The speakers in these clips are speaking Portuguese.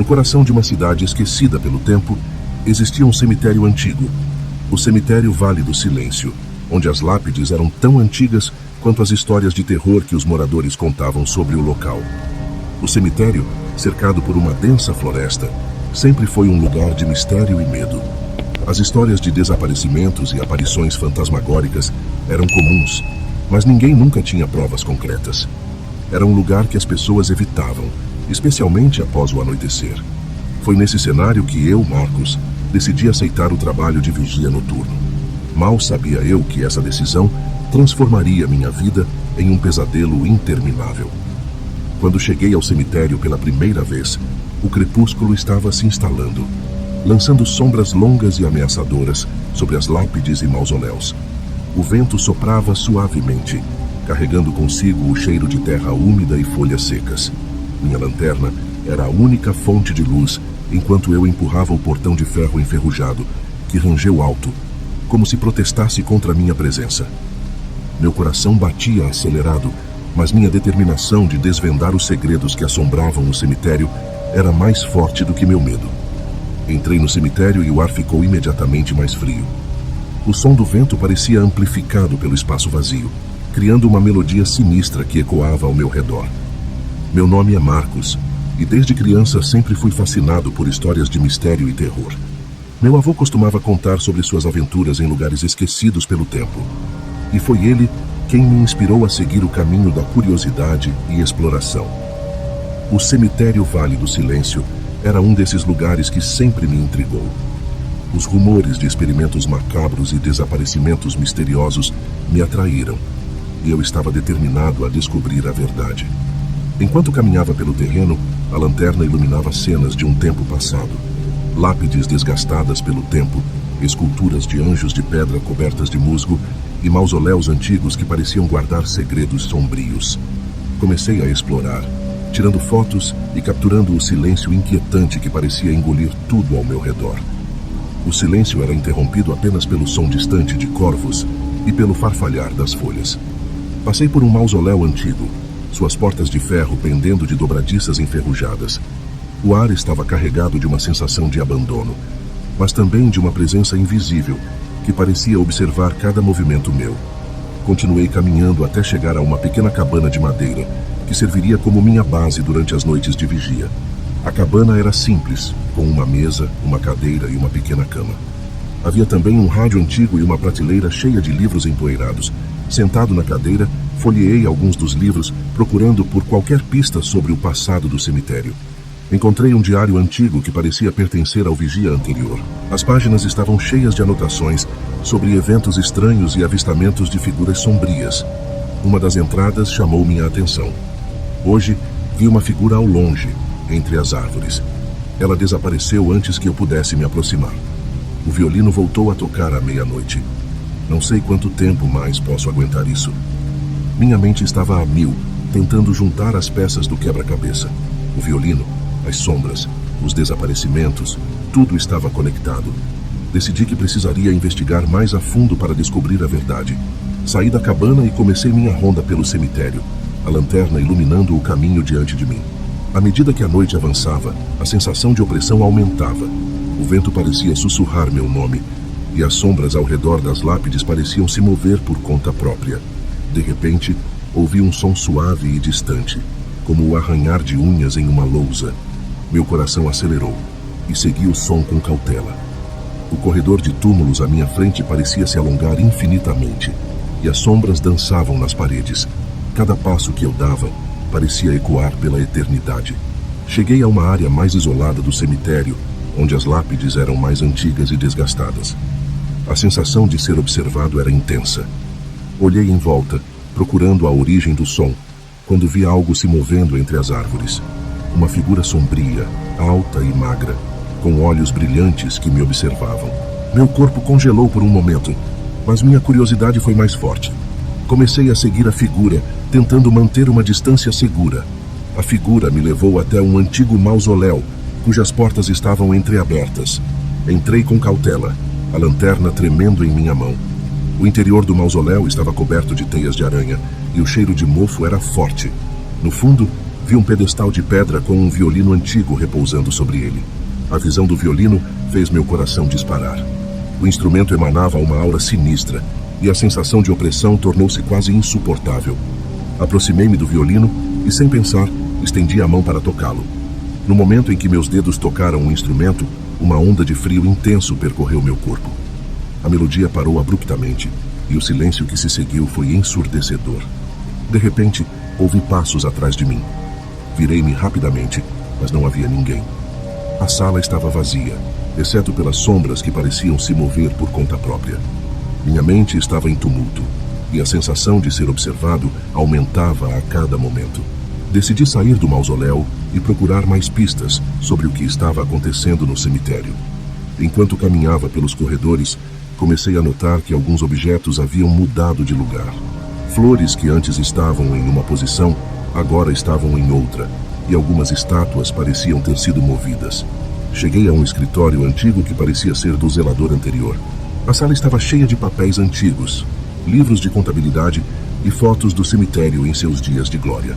No coração de uma cidade esquecida pelo tempo, existia um cemitério antigo, o cemitério Vale do Silêncio, onde as lápides eram tão antigas quanto as histórias de terror que os moradores contavam sobre o local. O cemitério, cercado por uma densa floresta, sempre foi um lugar de mistério e medo. As histórias de desaparecimentos e aparições fantasmagóricas eram comuns, mas ninguém nunca tinha provas concretas. Era um lugar que as pessoas evitavam, especialmente após o anoitecer. Foi nesse cenário que eu, Marcos, decidi aceitar o trabalho de vigia noturno. Mal sabia eu que essa decisão transformaria minha vida em um pesadelo interminável. Quando cheguei ao cemitério pela primeira vez, o crepúsculo estava se instalando, lançando sombras longas e ameaçadoras sobre as lápides e mausoléus. O vento soprava suavemente, carregando consigo o cheiro de terra úmida e folhas secas. Minha lanterna era a única fonte de luz enquanto eu empurrava o portão de ferro enferrujado, que rangeu alto, como se protestasse contra minha presença. Meu coração batia acelerado, mas minha determinação de desvendar os segredos que assombravam o cemitério era mais forte do que meu medo. Entrei no cemitério e o ar ficou imediatamente mais frio. O som do vento parecia amplificado pelo espaço vazio, criando uma melodia sinistra que ecoava ao meu redor. Meu nome é Marcos, e desde criança sempre fui fascinado por histórias de mistério e terror. Meu avô costumava contar sobre suas aventuras em lugares esquecidos pelo tempo, e foi ele quem me inspirou a seguir o caminho da curiosidade e exploração. O cemitério Vale do Silêncio era um desses lugares que sempre me intrigou. Os rumores de experimentos macabros e desaparecimentos misteriosos me atraíram, e eu estava determinado a descobrir a verdade. Enquanto caminhava pelo terreno, a lanterna iluminava cenas de um tempo passado. Lápides desgastadas pelo tempo, esculturas de anjos de pedra cobertas de musgo e mausoléus antigos que pareciam guardar segredos sombrios. Comecei a explorar, tirando fotos e capturando o silêncio inquietante que parecia engolir tudo ao meu redor. O silêncio era interrompido apenas pelo som distante de corvos e pelo farfalhar das folhas. Passei por um mausoléu antigo, suas portas de ferro pendendo de dobradiças enferrujadas. O ar estava carregado de uma sensação de abandono, mas também de uma presença invisível que parecia observar cada movimento meu. Continuei caminhando até chegar a uma pequena cabana de madeira que serviria como minha base durante as noites de vigia. A cabana era simples, com uma mesa, uma cadeira e uma pequena cama. Havia também um rádio antigo e uma prateleira cheia de livros empoeirados. Sentado na cadeira, folheei alguns dos livros, procurando por qualquer pista sobre o passado do cemitério. Encontrei um diário antigo que parecia pertencer ao vigia anterior. As páginas estavam cheias de anotações sobre eventos estranhos e avistamentos de figuras sombrias. Uma das entradas chamou minha atenção. Hoje, vi uma figura ao longe, entre as árvores. Ela desapareceu antes que eu pudesse me aproximar. O violino voltou a tocar à meia-noite. Não sei quanto tempo mais posso aguentar isso. Minha mente estava a mil, tentando juntar as peças do quebra-cabeça. O violino, as sombras, os desaparecimentos, tudo estava conectado. Decidi que precisaria investigar mais a fundo para descobrir a verdade. Saí da cabana e comecei minha ronda pelo cemitério, a lanterna iluminando o caminho diante de mim. À medida que a noite avançava, a sensação de opressão aumentava. O vento parecia sussurrar meu nome, e as sombras ao redor das lápides pareciam se mover por conta própria. De repente, ouvi um som suave e distante, como o arranhar de unhas em uma lousa. Meu coração acelerou, e segui o som com cautela. O corredor de túmulos à minha frente parecia se alongar infinitamente, e as sombras dançavam nas paredes. Cada passo que eu dava parecia ecoar pela eternidade. Cheguei a uma área mais isolada do cemitério, onde as lápides eram mais antigas e desgastadas. A sensação de ser observado era intensa. Olhei em volta, procurando a origem do som, quando vi algo se movendo entre as árvores. Uma figura sombria, alta e magra, com olhos brilhantes que me observavam. Meu corpo congelou por um momento, mas minha curiosidade foi mais forte. Comecei a seguir a figura, tentando manter uma distância segura. A figura me levou até um antigo mausoléu, cujas portas estavam entreabertas. Entrei com cautela, a lanterna tremendo em minha mão. O interior do mausoléu estava coberto de teias de aranha, e o cheiro de mofo era forte. No fundo, Vi um pedestal de pedra com um violino antigo repousando sobre ele. A visão do violino fez meu coração disparar. O instrumento emanava uma aura sinistra, e a sensação de opressão tornou-se quase insuportável. Aproximei-me do violino e, sem pensar, estendi a mão para tocá-lo. No momento em que meus dedos tocaram o instrumento, uma onda de frio intenso percorreu meu corpo. A melodia parou abruptamente, e o silêncio que se seguiu foi ensurdecedor. De repente, ouvi passos atrás de mim. Virei-me rapidamente, mas não havia ninguém. A sala estava vazia, exceto pelas sombras que pareciam se mover por conta própria. Minha mente estava em tumulto, e a sensação de ser observado aumentava a cada momento. Decidi sair do mausoléu e procurar mais pistas sobre o que estava acontecendo no cemitério. Enquanto caminhava pelos corredores, comecei a notar que alguns objetos haviam mudado de lugar. Flores que antes estavam em uma posição, agora estavam em outra, e algumas estátuas pareciam ter sido movidas. Cheguei a um escritório antigo que parecia ser do zelador anterior. A sala estava cheia de papéis antigos, livros de contabilidade e fotos do cemitério em seus dias de glória.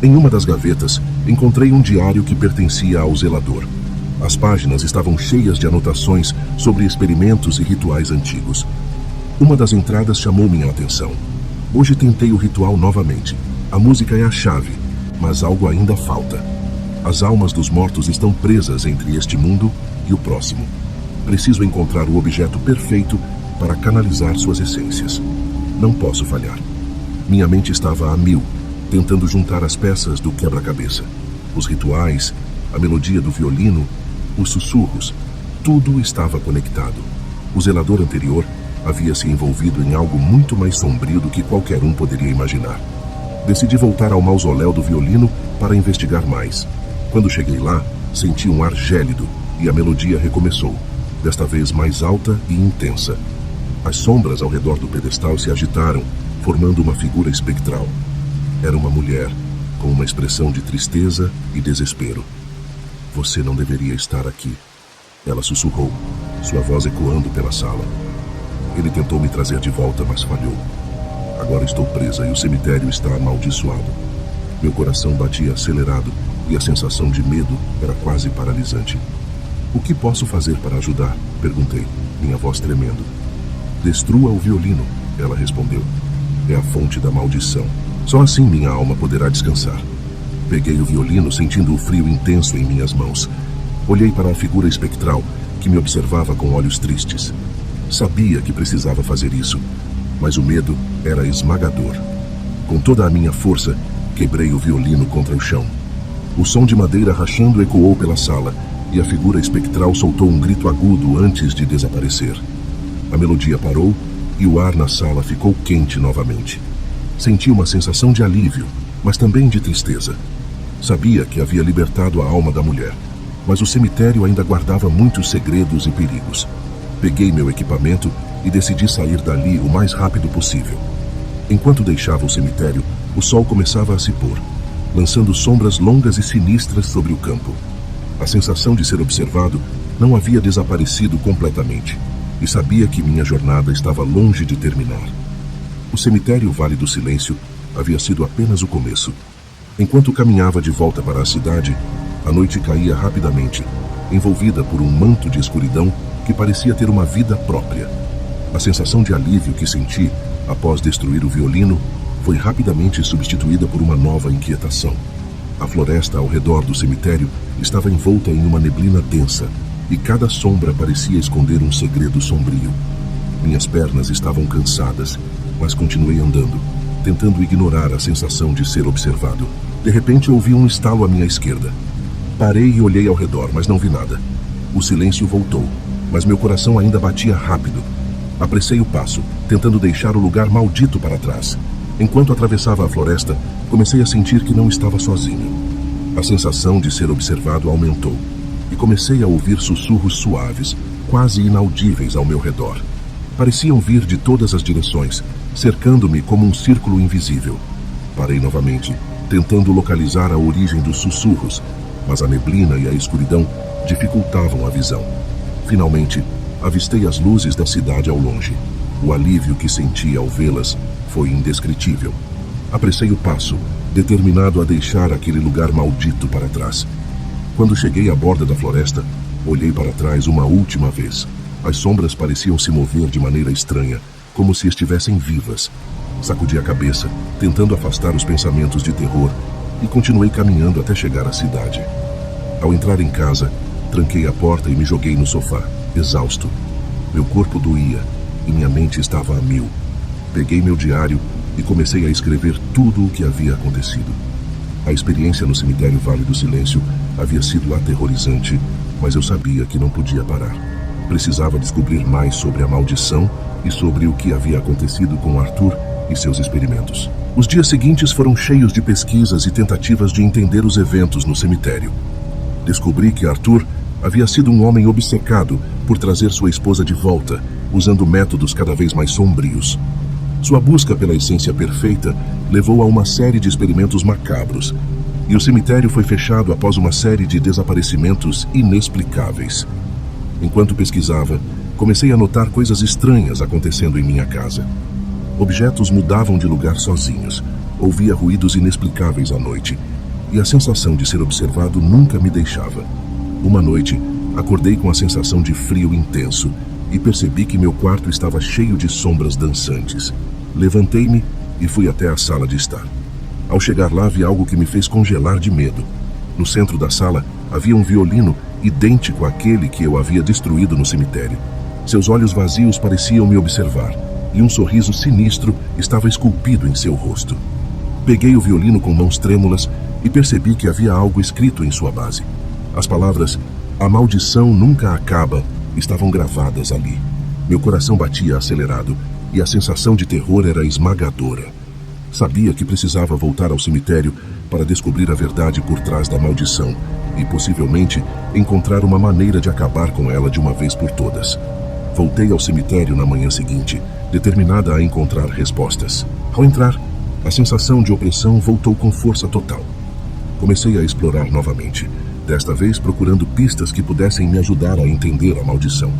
Em uma das gavetas, encontrei um diário que pertencia ao zelador. As páginas estavam cheias de anotações sobre experimentos e rituais antigos. Uma das entradas chamou minha atenção. Hoje tentei o ritual novamente. A música é a chave, mas algo ainda falta. As almas dos mortos estão presas entre este mundo e o próximo. Preciso encontrar o objeto perfeito para canalizar suas essências. Não posso falhar. Minha mente estava a mil, tentando juntar as peças do quebra-cabeça. Os rituais, a melodia do violino, os sussurros, tudo estava conectado. O zelador anterior havia se envolvido em algo muito mais sombrio do que qualquer um poderia imaginar. Decidi voltar ao mausoléu do violino para investigar mais. Quando cheguei lá, senti um ar gélido e a melodia recomeçou, desta vez mais alta e intensa. As sombras ao redor do pedestal se agitaram, formando uma figura espectral. Era uma mulher, com uma expressão de tristeza e desespero. "Você não deveria estar aqui", ela sussurrou, sua voz ecoando pela sala. Ele tentou me trazer de volta, mas falhou. Agora estou presa e o cemitério está amaldiçoado. Meu coração batia acelerado e a sensação de medo era quase paralisante. "O que posso fazer para ajudar?", perguntei, minha voz tremendo. "Destrua o violino", ela respondeu. "É a fonte da maldição. Só assim minha alma poderá descansar." Peguei o violino, sentindo o frio intenso em minhas mãos. Olhei para a figura espectral, que me observava com olhos tristes. Sabia que precisava fazer isso, mas o medo era esmagador. Com toda a minha força, quebrei o violino contra o chão. O som de madeira rachando ecoou pela sala, e a figura espectral soltou um grito agudo antes de desaparecer. A melodia parou, e o ar na sala ficou quente novamente. Senti uma sensação de alívio, mas também de tristeza. Sabia que havia libertado a alma da mulher, mas o cemitério ainda guardava muitos segredos e perigos. Peguei meu equipamento e decidi sair dali o mais rápido possível. Enquanto deixava o cemitério, o sol começava a se pôr, lançando sombras longas e sinistras sobre o campo. A sensação de ser observado não havia desaparecido completamente, e sabia que minha jornada estava longe de terminar. O cemitério Vale do Silêncio havia sido apenas o começo. Enquanto caminhava de volta para a cidade, a noite caía rapidamente, envolvida por um manto de escuridão que parecia ter uma vida própria. A sensação de alívio que senti após destruir o violino foi rapidamente substituída por uma nova inquietação. A floresta ao redor do cemitério estava envolta em uma neblina densa, e cada sombra parecia esconder um segredo sombrio. Minhas pernas estavam cansadas, mas continuei andando, tentando ignorar a sensação de ser observado. De repente ouvi um estalo à minha esquerda. Parei e olhei ao redor, mas não vi nada. O silêncio voltou, mas meu coração ainda batia rápido. Apressei o passo, tentando deixar o lugar maldito para trás. Enquanto atravessava a floresta, comecei a sentir que não estava sozinho. A sensação de ser observado aumentou, e comecei a ouvir sussurros suaves, quase inaudíveis ao meu redor. Pareciam vir de todas as direções, cercando-me como um círculo invisível. Parei novamente, tentando localizar a origem dos sussurros, mas a neblina e a escuridão dificultavam a visão. Finalmente, avistei as luzes da cidade ao longe. O alívio que senti ao vê-las foi indescritível. Apressei o passo determinado a deixar aquele lugar maldito para trás. Quando cheguei à borda da floresta, olhei para trás uma última vez. As sombras pareciam se mover de maneira estranha, como se estivessem vivas. Sacudi a cabeça, tentando afastar os pensamentos de terror, e continuei caminhando até chegar à cidade. Ao entrar em casa, tranquei a porta e me joguei no sofá, exausto. Meu corpo doía e minha mente estava a mil. Peguei meu diário e comecei a escrever tudo o que havia acontecido. A experiência no cemitério Vale do Silêncio havia sido aterrorizante, mas eu sabia que não podia parar. Precisava descobrir mais sobre a maldição e sobre o que havia acontecido com Arthur e seus experimentos. Os dias seguintes foram cheios de pesquisas e tentativas de entender os eventos no cemitério. Descobri que Arthur havia sido um homem obcecado por trazer sua esposa de volta, usando métodos cada vez mais sombrios. Sua busca pela essência perfeita levou a uma série de experimentos macabros, e o cemitério foi fechado após uma série de desaparecimentos inexplicáveis. Enquanto pesquisava, comecei a notar coisas estranhas acontecendo em minha casa. Objetos mudavam de lugar sozinhos, ouvia ruídos inexplicáveis à noite, e a sensação de ser observado nunca me deixava. Uma noite, acordei com a sensação de frio intenso e percebi que meu quarto estava cheio de sombras dançantes. Levantei-me e fui até a sala de estar. Ao chegar lá, vi algo que me fez congelar de medo. No centro da sala, havia um violino idêntico àquele que eu havia destruído no cemitério. Seus olhos vazios pareciam me observar, e um sorriso sinistro estava esculpido em seu rosto. Peguei o violino com mãos trêmulas e percebi que havia algo escrito em sua base. As palavras "A maldição nunca acaba" estavam gravadas ali. Meu coração batia acelerado e a sensação de terror era esmagadora. Sabia que precisava voltar ao cemitério para descobrir a verdade por trás da maldição e, possivelmente, encontrar uma maneira de acabar com ela de uma vez por todas. Voltei ao cemitério na manhã seguinte, determinada a encontrar respostas. Ao entrar, a sensação de opressão voltou com força total. Comecei a explorar novamente, desta vez procurando pistas que pudessem me ajudar a entender a maldição.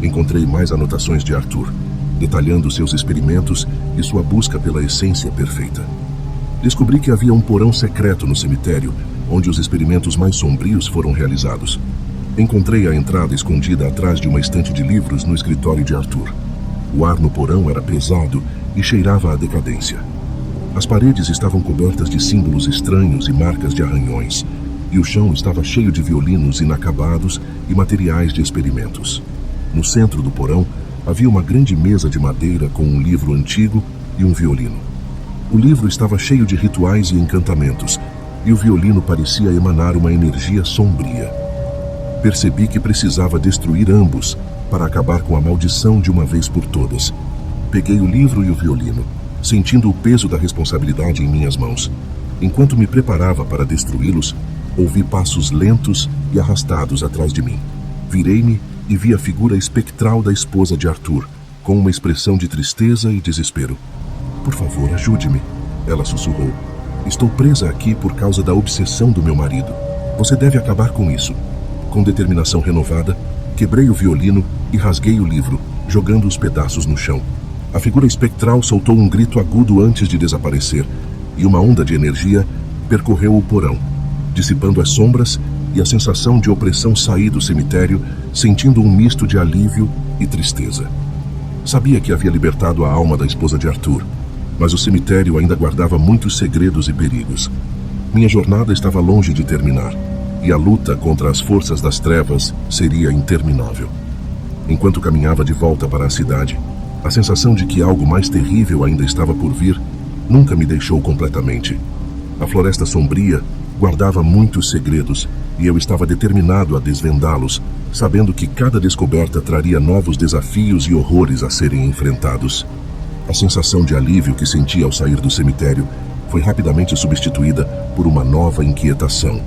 Encontrei mais anotações de Arthur, detalhando seus experimentos e sua busca pela essência perfeita. Descobri que havia um porão secreto no cemitério, onde os experimentos mais sombrios foram realizados. Encontrei a entrada escondida atrás de uma estante de livros no escritório de Arthur. O ar no porão era pesado e cheirava a decadência. As paredes estavam cobertas de símbolos estranhos e marcas de arranhões, e o chão estava cheio de violinos inacabados e materiais de experimentos. No centro do porão, havia uma grande mesa de madeira com um livro antigo e um violino. O livro estava cheio de rituais e encantamentos, e o violino parecia emanar uma energia sombria. Percebi que precisava destruir ambos para acabar com a maldição de uma vez por todas. Peguei o livro e o violino, sentindo o peso da responsabilidade em minhas mãos. Enquanto me preparava para destruí-los, ouvi passos lentos e arrastados atrás de mim. Virei-me e vi a figura espectral da esposa de Arthur, com uma expressão de tristeza e desespero. "Por favor, ajude-me", ela sussurrou. "Estou presa aqui por causa da obsessão do meu marido. Você deve acabar com isso." Com determinação renovada, quebrei o violino e rasguei o livro, jogando os pedaços no chão. A figura espectral soltou um grito agudo antes de desaparecer, e uma onda de energia percorreu o porão, dissipando as sombras e a sensação de opressão saí do cemitério, sentindo um misto de alívio e tristeza. Sabia que havia libertado a alma da esposa de Arthur, mas o cemitério ainda guardava muitos segredos e perigos. Minha jornada estava longe de terminar, e a luta contra as forças das trevas seria interminável. Enquanto caminhava de volta para a cidade, a sensação de que algo mais terrível ainda estava por vir nunca me deixou completamente. A floresta sombria guardava muitos segredos e eu estava determinado a desvendá-los, sabendo que cada descoberta traria novos desafios e horrores a serem enfrentados. A sensação de alívio que senti ao sair do cemitério foi rapidamente substituída por uma nova inquietação.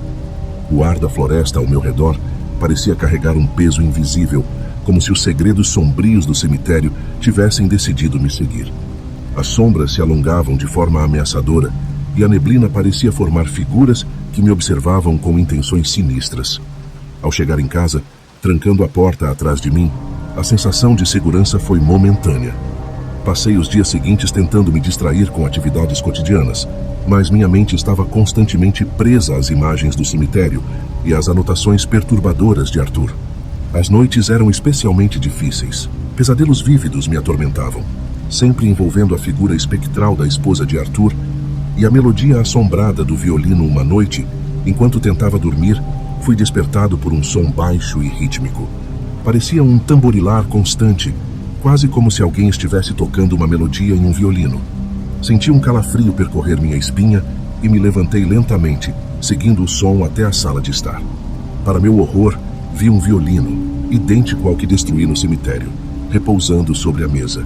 O ar da floresta ao meu redor parecia carregar um peso invisível, como se os segredos sombrios do cemitério tivessem decidido me seguir. As sombras se alongavam de forma ameaçadora e a neblina parecia formar figuras que me observavam com intenções sinistras. Ao chegar em casa, trancando a porta atrás de mim, a sensação de segurança foi momentânea. Passei os dias seguintes tentando me distrair com atividades cotidianas, mas minha mente estava constantemente presa às imagens do cemitério e às anotações perturbadoras de Arthur. As noites eram especialmente difíceis. Pesadelos vívidos me atormentavam, sempre envolvendo a figura espectral da esposa de Arthur e a melodia assombrada do violino. Uma noite, enquanto tentava dormir, fui despertado por um som baixo e rítmico. Parecia um tamborilar constante, quase como se alguém estivesse tocando uma melodia em um violino. Senti um calafrio percorrer minha espinha e me levantei lentamente, seguindo o som até a sala de estar. Para meu horror, vi um violino, idêntico ao que destruí no cemitério, repousando sobre a mesa.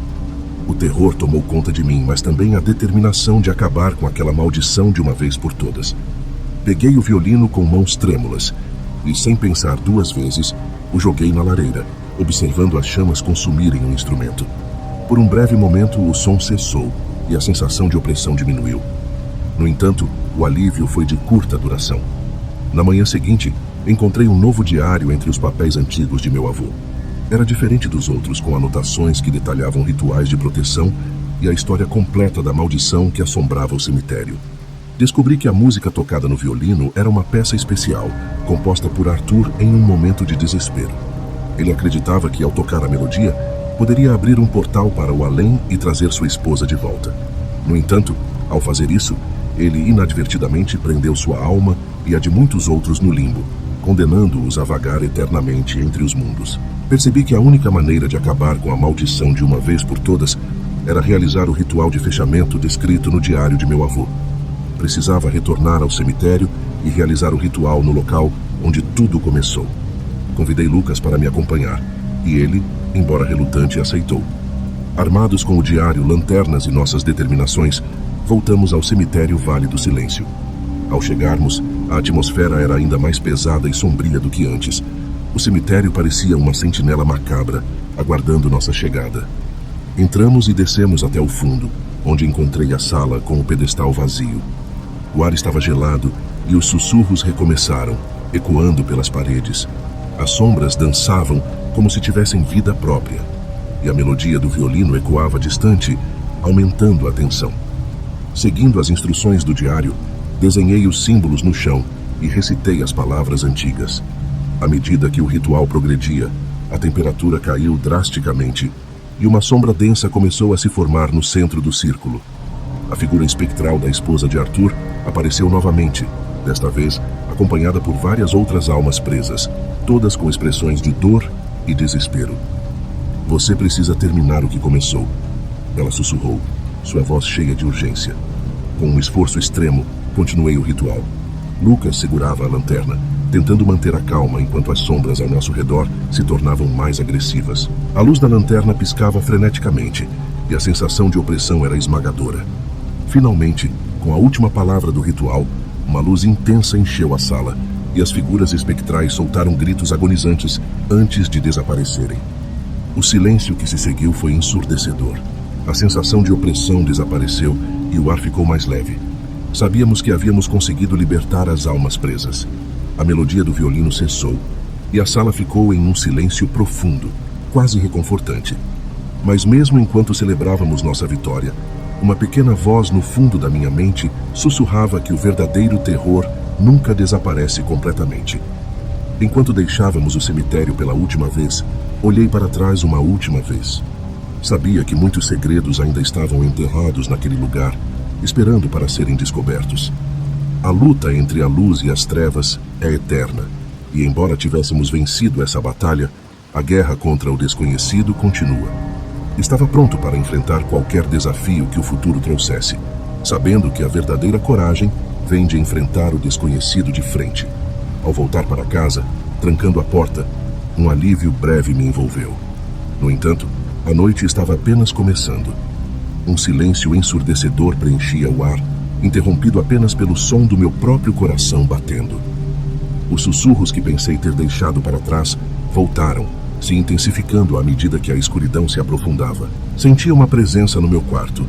O terror tomou conta de mim, mas também a determinação de acabar com aquela maldição de uma vez por todas. Peguei o violino com mãos trêmulas e, sem pensar duas vezes, o joguei na lareira, observando as chamas consumirem o instrumento. Por um breve momento, o som cessou e a sensação de opressão diminuiu. No entanto, o alívio foi de curta duração. Na manhã seguinte, encontrei um novo diário entre os papéis antigos de meu avô. Era diferente dos outros, com anotações que detalhavam rituais de proteção e a história completa da maldição que assombrava o cemitério. Descobri que a música tocada no violino era uma peça especial, composta por Arthur em um momento de desespero. Ele acreditava que, ao tocar a melodia, poderia abrir um portal para o além e trazer sua esposa de volta. No entanto, ao fazer isso, ele inadvertidamente prendeu sua alma e a de muitos outros no limbo, condenando-os a vagar eternamente entre os mundos. Percebi que a única maneira de acabar com a maldição de uma vez por todas era realizar o ritual de fechamento descrito no diário de meu avô. Precisava retornar ao cemitério e realizar o ritual no local onde tudo começou. Convidei Lucas para me acompanhar, e ele, embora relutante, aceitou. Armados com o diário, lanternas e nossas determinações, voltamos ao cemitério Vale do Silêncio. Ao chegarmos, a atmosfera era ainda mais pesada e sombria do que antes. O cemitério parecia uma sentinela macabra, aguardando nossa chegada. Entramos e descemos até o fundo, onde encontrei a sala com o pedestal vazio. O ar estava gelado e os sussurros recomeçaram, ecoando pelas paredes. As sombras dançavam como se tivessem vida própria, e a melodia do violino ecoava distante, aumentando a tensão. Seguindo as instruções do diário, desenhei os símbolos no chão e recitei as palavras antigas. À medida que o ritual progredia, a temperatura caiu drasticamente e uma sombra densa começou a se formar no centro do círculo. A figura espectral da esposa de Arthur apareceu novamente, desta vez acompanhada por várias outras almas presas, todas com expressões de dor e desespero. "Você precisa terminar o que começou", ela sussurrou, sua voz cheia de urgência. Com um esforço extremo, continuei o ritual. Lucas segurava a lanterna, tentando manter a calma enquanto as sombras ao nosso redor se tornavam mais agressivas. A luz da lanterna piscava freneticamente e a sensação de opressão era esmagadora. Finalmente, com a última palavra do ritual, uma luz intensa encheu a sala e as figuras espectrais soltaram gritos agonizantes antes de desaparecerem. O silêncio que se seguiu foi ensurdecedor. A sensação de opressão desapareceu e o ar ficou mais leve. Sabíamos que havíamos conseguido libertar as almas presas. A melodia do violino cessou e a sala ficou em um silêncio profundo, quase reconfortante. Mas mesmo enquanto celebrávamos nossa vitória, uma pequena voz no fundo da minha mente sussurrava que o verdadeiro terror nunca desaparece completamente. Enquanto deixávamos o cemitério pela última vez, olhei para trás uma última vez. Sabia que muitos segredos ainda estavam enterrados naquele lugar, esperando para serem descobertos. A luta entre a luz e as trevas é eterna, e embora tivéssemos vencido essa batalha, a guerra contra o desconhecido continua. Estava pronto para enfrentar qualquer desafio que o futuro trouxesse, sabendo que a verdadeira coragem vem de enfrentar o desconhecido de frente. Ao voltar para casa, trancando a porta, um alívio breve me envolveu. No entanto, a noite estava apenas começando. Um silêncio ensurdecedor preenchia o ar, interrompido apenas pelo som do meu próprio coração batendo. Os sussurros que pensei ter deixado para trás voltaram, se intensificando à medida que a escuridão se aprofundava. Sentia uma presença no meu quarto,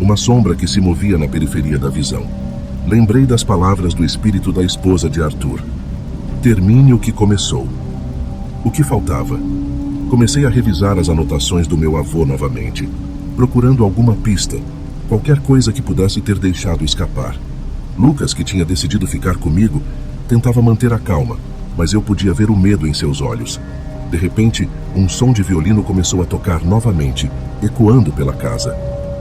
uma sombra que se movia na periferia da visão. Lembrei das palavras do espírito da esposa de Arthur. "Termine o que começou." O que faltava? Comecei a revisar as anotações do meu avô novamente. procurando alguma pista, qualquer coisa que pudesse ter deixado escapar. Lucas, que tinha decidido ficar comigo, tentava manter a calma, mas eu podia ver o medo em seus olhos. De repente, um som de violino começou a tocar novamente, ecoando pela casa.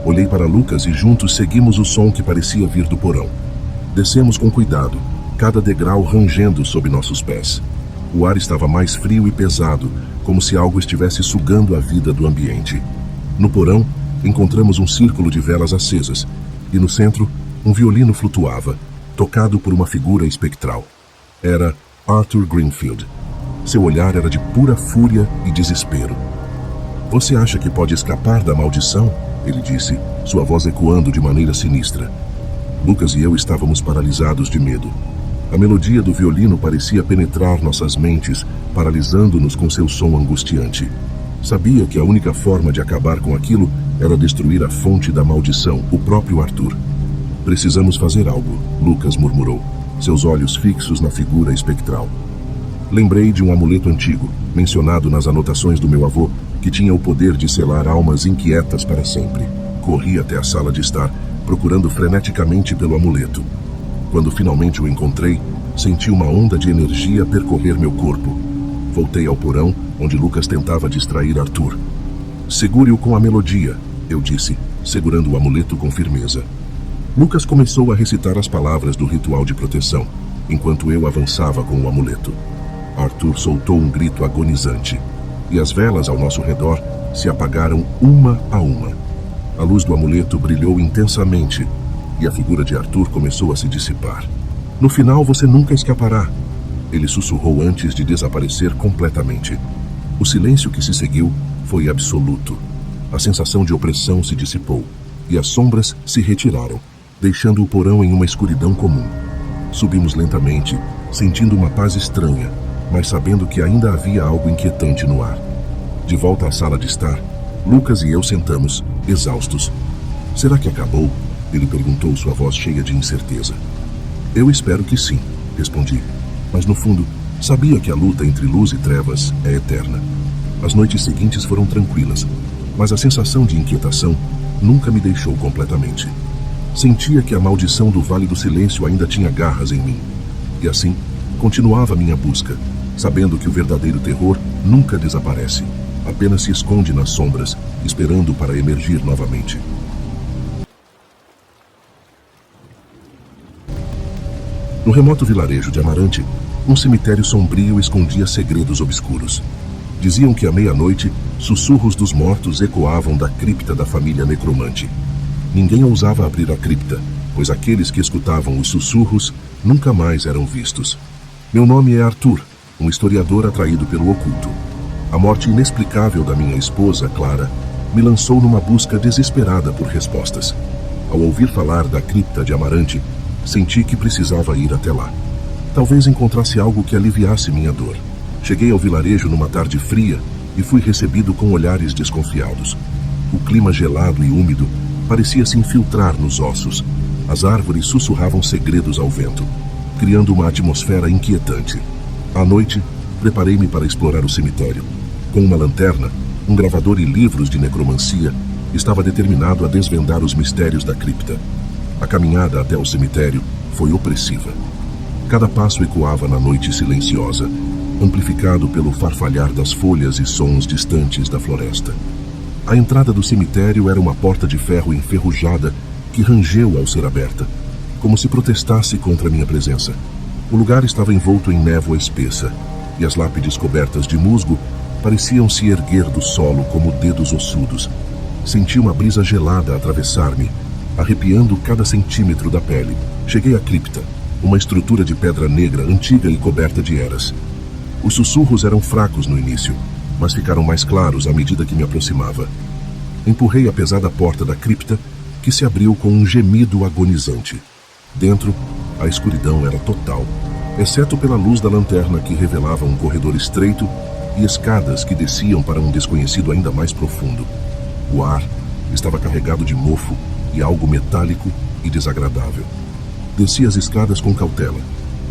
Olhei para Lucas e juntos seguimos o som que parecia vir do porão. Descemos com cuidado, cada degrau rangendo sob nossos pés. O ar estava mais frio e pesado, como se algo estivesse sugando a vida do ambiente. No porão, encontramos um círculo de velas acesas, e no centro, um violino flutuava, tocado por uma figura espectral. Era Arthur Greenfield. Seu olhar era de pura fúria e desespero. "Você acha que pode escapar da maldição?" ele disse, sua voz ecoando de maneira sinistra. Lucas e eu estávamos paralisados de medo. A melodia do violino parecia penetrar nossas mentes, paralisando-nos com seu som angustiante. Sabia que a única forma de acabar com aquilo era destruir a fonte da maldição, o próprio Arthur. "Precisamos fazer algo", Lucas murmurou, seus olhos fixos na figura espectral. Lembrei de um amuleto antigo, mencionado nas anotações do meu avô, que tinha o poder de selar almas inquietas para sempre. Corri até a sala de estar, procurando freneticamente pelo amuleto. Quando finalmente o encontrei, senti uma onda de energia percorrer meu corpo. Voltei ao porão, onde Lucas tentava distrair Arthur. "Segure-o com a melodia", eu disse, segurando o amuleto com firmeza. Lucas começou a recitar as palavras do ritual de proteção, enquanto eu avançava com o amuleto. Arthur soltou um grito agonizante, e as velas ao nosso redor se apagaram uma a uma. A luz do amuleto brilhou intensamente, e a figura de Arthur começou a se dissipar. "No final você nunca escapará", ele sussurrou antes de desaparecer completamente. O silêncio que se seguiu foi absoluto. A sensação de opressão se dissipou, e as sombras se retiraram, deixando o porão em uma escuridão comum. Subimos lentamente, sentindo uma paz estranha, mas sabendo que ainda havia algo inquietante no ar. De volta à sala de estar, Lucas e eu sentamos, exaustos. "Será que acabou?" ele perguntou, sua voz cheia de incerteza. "Eu espero que sim", respondi, mas no fundo, sabia que a luta entre luz e trevas é eterna. As noites seguintes foram tranquilas, mas a sensação de inquietação nunca me deixou completamente. Sentia que a maldição do Vale do Silêncio ainda tinha garras em mim. E assim, continuava minha busca, sabendo que o verdadeiro terror nunca desaparece, apenas se esconde nas sombras, esperando para emergir novamente. No remoto vilarejo de Amarante, um cemitério sombrio escondia segredos obscuros. Diziam que à meia-noite, sussurros dos mortos ecoavam da cripta da família necromante. Ninguém ousava abrir a cripta, pois aqueles que escutavam os sussurros nunca mais eram vistos. Meu nome é Arthur, um historiador atraído pelo oculto. A morte inexplicável da minha esposa, Clara, me lançou numa busca desesperada por respostas. Ao ouvir falar da cripta de Amarante, senti que precisava ir até lá. Talvez encontrasse algo que aliviasse minha dor. Cheguei ao vilarejo numa tarde fria e fui recebido com olhares desconfiados. O clima gelado e úmido parecia se infiltrar nos ossos. As árvores sussurravam segredos ao vento, criando uma atmosfera inquietante. À noite, preparei-me para explorar o cemitério. Com uma lanterna, um gravador e livros de necromancia, estava determinado a desvendar os mistérios da cripta. A caminhada até o cemitério foi opressiva. Cada passo ecoava na noite silenciosa, amplificado pelo farfalhar das folhas e sons distantes da floresta. A entrada do cemitério era uma porta de ferro enferrujada que rangeu ao ser aberta, como se protestasse contra minha presença. O lugar estava envolto em névoa espessa, e as lápides cobertas de musgo pareciam se erguer do solo como dedos ossudos. Senti uma brisa gelada atravessar-me, arrepiando cada centímetro da pele. Cheguei à cripta, uma estrutura de pedra negra antiga e coberta de eras. Os sussurros eram fracos no início, mas ficaram mais claros à medida que me aproximava. Empurrei a pesada porta da cripta, que se abriu com um gemido agonizante. Dentro, a escuridão era total, exceto pela luz da lanterna que revelava um corredor estreito e escadas que desciam para um desconhecido ainda mais profundo. O ar estava carregado de mofo e algo metálico e desagradável. Desci as escadas com cautela,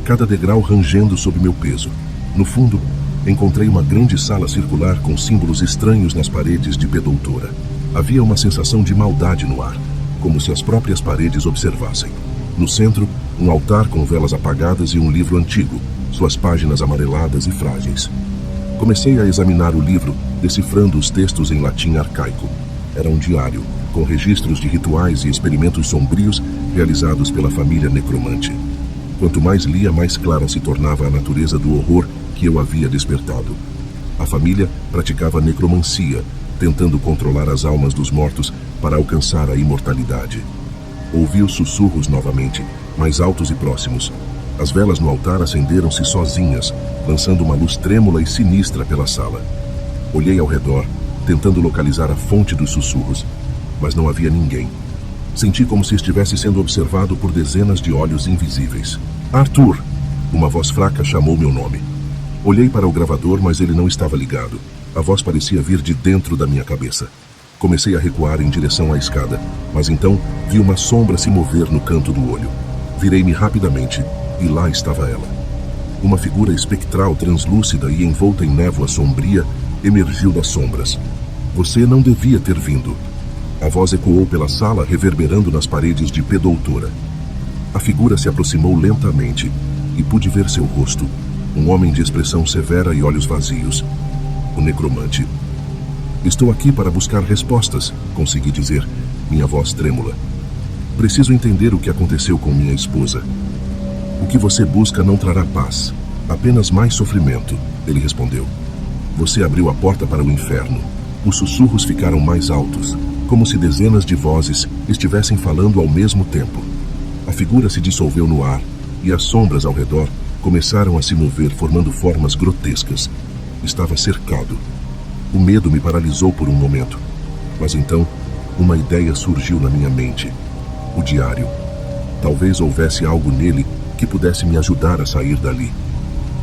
cada degrau rangendo sob meu peso. No fundo, encontrei uma grande sala circular com símbolos estranhos nas paredes de pé doutora. Havia uma sensação de maldade no ar, como se as próprias paredes observassem. No centro, um altar com velas apagadas e um livro antigo, suas páginas amareladas e frágeis. Comecei a examinar o livro, decifrando os textos em latim arcaico. Era um diário, com registros de rituais e experimentos sombrios realizados pela família necromante. Quanto mais lia, mais clara se tornava a natureza do horror que eu havia despertado. A família praticava necromancia, tentando controlar as almas dos mortos para alcançar a imortalidade. Ouvi os sussurros novamente, mais altos e próximos. As velas no altar acenderam-se sozinhas, lançando uma luz trêmula e sinistra pela sala. Olhei ao redor, tentando localizar a fonte dos sussurros, mas não havia ninguém. Senti como se estivesse sendo observado por dezenas de olhos invisíveis. Arthur! Uma voz fraca chamou meu nome. Olhei para o gravador, mas ele não estava ligado. A voz parecia vir de dentro da minha cabeça. Comecei a recuar em direção à escada, mas então vi uma sombra se mover no canto do olho. Virei-me rapidamente e lá estava ela. Uma figura espectral, translúcida e envolta em névoa sombria, emergiu das sombras. Você não devia ter vindo. A voz ecoou pela sala, reverberando nas paredes de P-Doutora. A figura se aproximou lentamente e pude ver seu rosto, um homem de expressão severa e olhos vazios. O necromante. Estou aqui para buscar respostas, consegui dizer, minha voz trêmula. Preciso entender o que aconteceu com minha esposa. O que você busca não trará paz, apenas mais sofrimento, ele respondeu. Você abriu a porta para o inferno. Os sussurros ficaram mais altos, como se dezenas de vozes estivessem falando ao mesmo tempo. A figura se dissolveu no ar e as sombras ao redor começaram a se mover, formando formas grotescas. Estava cercado. O medo me paralisou por um momento. Mas então, uma ideia surgiu na minha mente. O diário. Talvez houvesse algo nele que pudesse me ajudar a sair dali.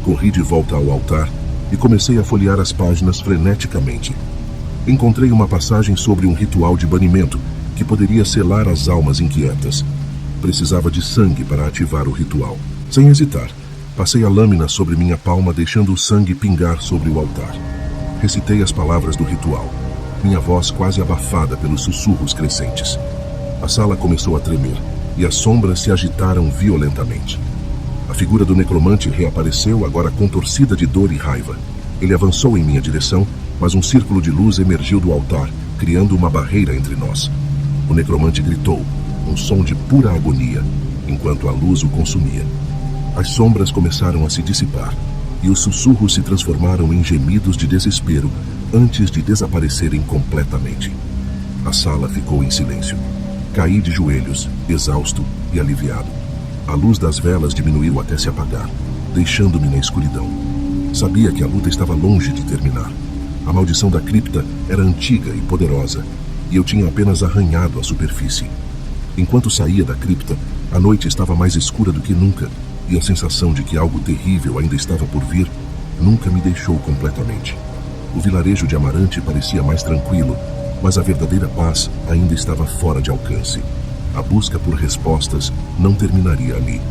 Corri de volta ao altar e comecei a folhear as páginas freneticamente. Encontrei uma passagem sobre um ritual de banimento que poderia selar as almas inquietas. Precisava de sangue para ativar o ritual. Sem hesitar, passei a lâmina sobre minha palma, deixando o sangue pingar sobre o altar. Recitei as palavras do ritual, minha voz quase abafada pelos sussurros crescentes. A sala começou a tremer e as sombras se agitaram violentamente. A figura do necromante reapareceu, agora contorcida de dor e raiva. Ele avançou em minha direção, mas um círculo de luz emergiu do altar, criando uma barreira entre nós. O necromante gritou, um som de pura agonia, enquanto a luz o consumia. As sombras começaram a se dissipar, e os sussurros se transformaram em gemidos de desespero antes de desaparecerem completamente. A sala ficou em silêncio. Caí de joelhos, exausto e aliviado. A luz das velas diminuiu até se apagar, deixando-me na escuridão. Sabia que a luta estava longe de terminar. A maldição da cripta era antiga e poderosa, e eu tinha apenas arranhado a superfície. Enquanto saía da cripta, a noite estava mais escura do que nunca, e a sensação de que algo terrível ainda estava por vir nunca me deixou completamente. O vilarejo de Amarante parecia mais tranquilo, mas a verdadeira paz ainda estava fora de alcance. A busca por respostas não terminaria ali.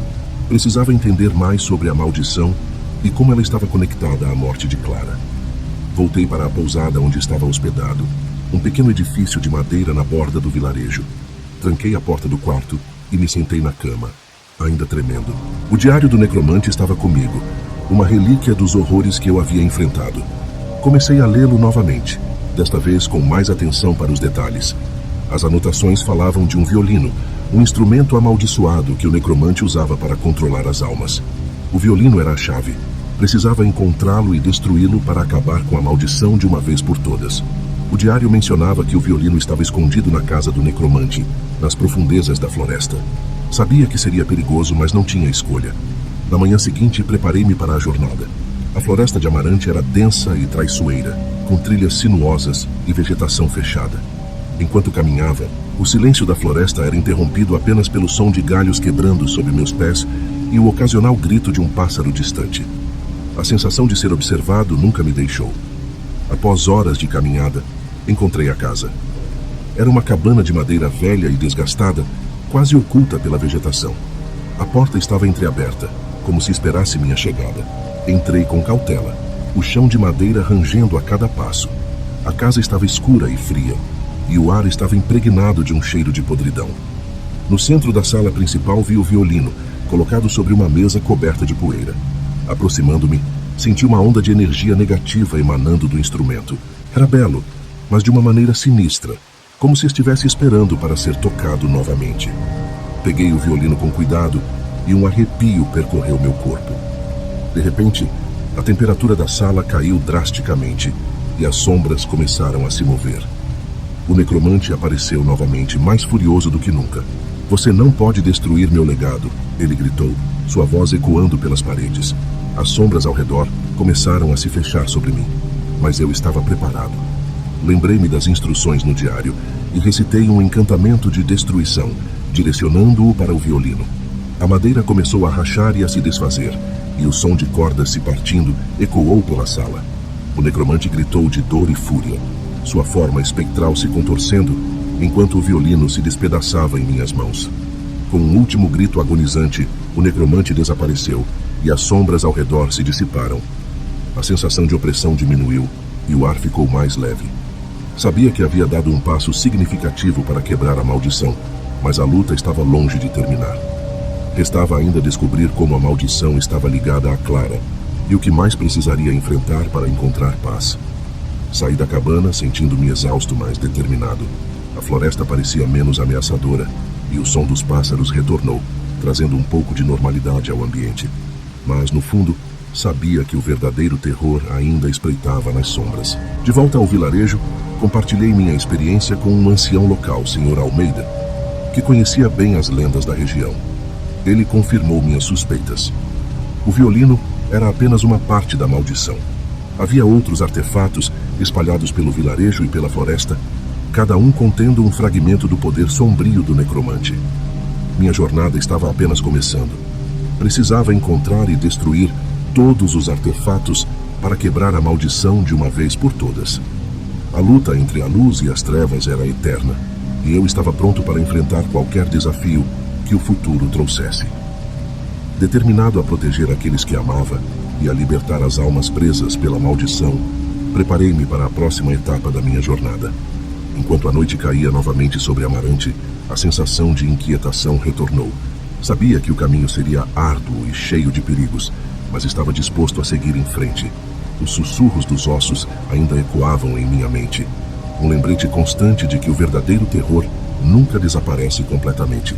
Precisava entender mais sobre a maldição e como ela estava conectada à morte de Clara. Voltei para a pousada onde estava hospedado, um pequeno edifício de madeira na borda do vilarejo. Tranquei a porta do quarto e me sentei na cama, ainda tremendo. O diário do necromante estava comigo, uma relíquia dos horrores que eu havia enfrentado. Comecei a lê-lo novamente, desta vez com mais atenção para os detalhes. As anotações falavam de um violino, um instrumento amaldiçoado que o necromante usava para controlar as almas. O violino era a chave. Precisava encontrá-lo e destruí-lo para acabar com a maldição de uma vez por todas. O diário mencionava que o violino estava escondido na casa do necromante, nas profundezas da floresta. Sabia que seria perigoso, mas não tinha escolha. Na manhã seguinte, preparei-me para a jornada. A floresta de Amarante era densa e traiçoeira, com trilhas sinuosas e vegetação fechada. Enquanto caminhava, o silêncio da floresta era interrompido apenas pelo som de galhos quebrando sob meus pés e o ocasional grito de um pássaro distante. A sensação de ser observado nunca me deixou. Após horas de caminhada, encontrei a casa. Era uma cabana de madeira velha e desgastada, quase oculta pela vegetação. A porta estava entreaberta, como se esperasse minha chegada. Entrei com cautela, o chão de madeira rangendo a cada passo. A casa estava escura e fria, e o ar estava impregnado de um cheiro de podridão. No centro da sala principal vi o violino, colocado sobre uma mesa coberta de poeira. Aproximando-me, senti uma onda de energia negativa emanando do instrumento. Era belo, mas de uma maneira sinistra, como se estivesse esperando para ser tocado novamente. Peguei o violino com cuidado e um arrepio percorreu meu corpo. De repente, a temperatura da sala caiu drasticamente e as sombras começaram a se mover. O necromante apareceu novamente, mais furioso do que nunca. "Você não pode destruir meu legado", ele gritou, sua voz ecoando pelas paredes. As sombras ao redor começaram a se fechar sobre mim, mas eu estava preparado. Lembrei-me das instruções no diário e recitei um encantamento de destruição, direcionando-o para o violino. A madeira começou a rachar e a se desfazer, e o som de cordas se partindo ecoou pela sala. O necromante gritou de dor e fúria, sua forma espectral se contorcendo, enquanto o violino se despedaçava em minhas mãos. Com um último grito agonizante, o necromante desapareceu, e as sombras ao redor se dissiparam. A sensação de opressão diminuiu, e o ar ficou mais leve. Sabia que havia dado um passo significativo para quebrar a maldição, mas a luta estava longe de terminar. Restava ainda descobrir como a maldição estava ligada à Clara, e o que mais precisaria enfrentar para encontrar paz. Saí da cabana, sentindo-me exausto, mas determinado. A floresta parecia menos ameaçadora, e o som dos pássaros retornou, trazendo um pouco de normalidade ao ambiente. Mas, no fundo, sabia que o verdadeiro terror ainda espreitava nas sombras. De volta ao vilarejo, compartilhei minha experiência com um ancião local, Sr. Almeida, que conhecia bem as lendas da região. Ele confirmou minhas suspeitas. O violino era apenas uma parte da maldição. Havia outros artefatos espalhados pelo vilarejo e pela floresta, cada um contendo um fragmento do poder sombrio do necromante. Minha jornada estava apenas começando. Precisava encontrar e destruir todos os artefatos para quebrar a maldição de uma vez por todas. A luta entre a luz e as trevas era eterna, e eu estava pronto para enfrentar qualquer desafio que o futuro trouxesse. Determinado a proteger aqueles que amava e a libertar as almas presas pela maldição, preparei-me para a próxima etapa da minha jornada. Enquanto a noite caía novamente sobre Amarante, a sensação de inquietação retornou. Sabia que o caminho seria árduo e cheio de perigos, mas estava disposto a seguir em frente. Os sussurros dos ossos ainda ecoavam em minha mente. Um lembrete constante de que o verdadeiro terror nunca desaparece completamente.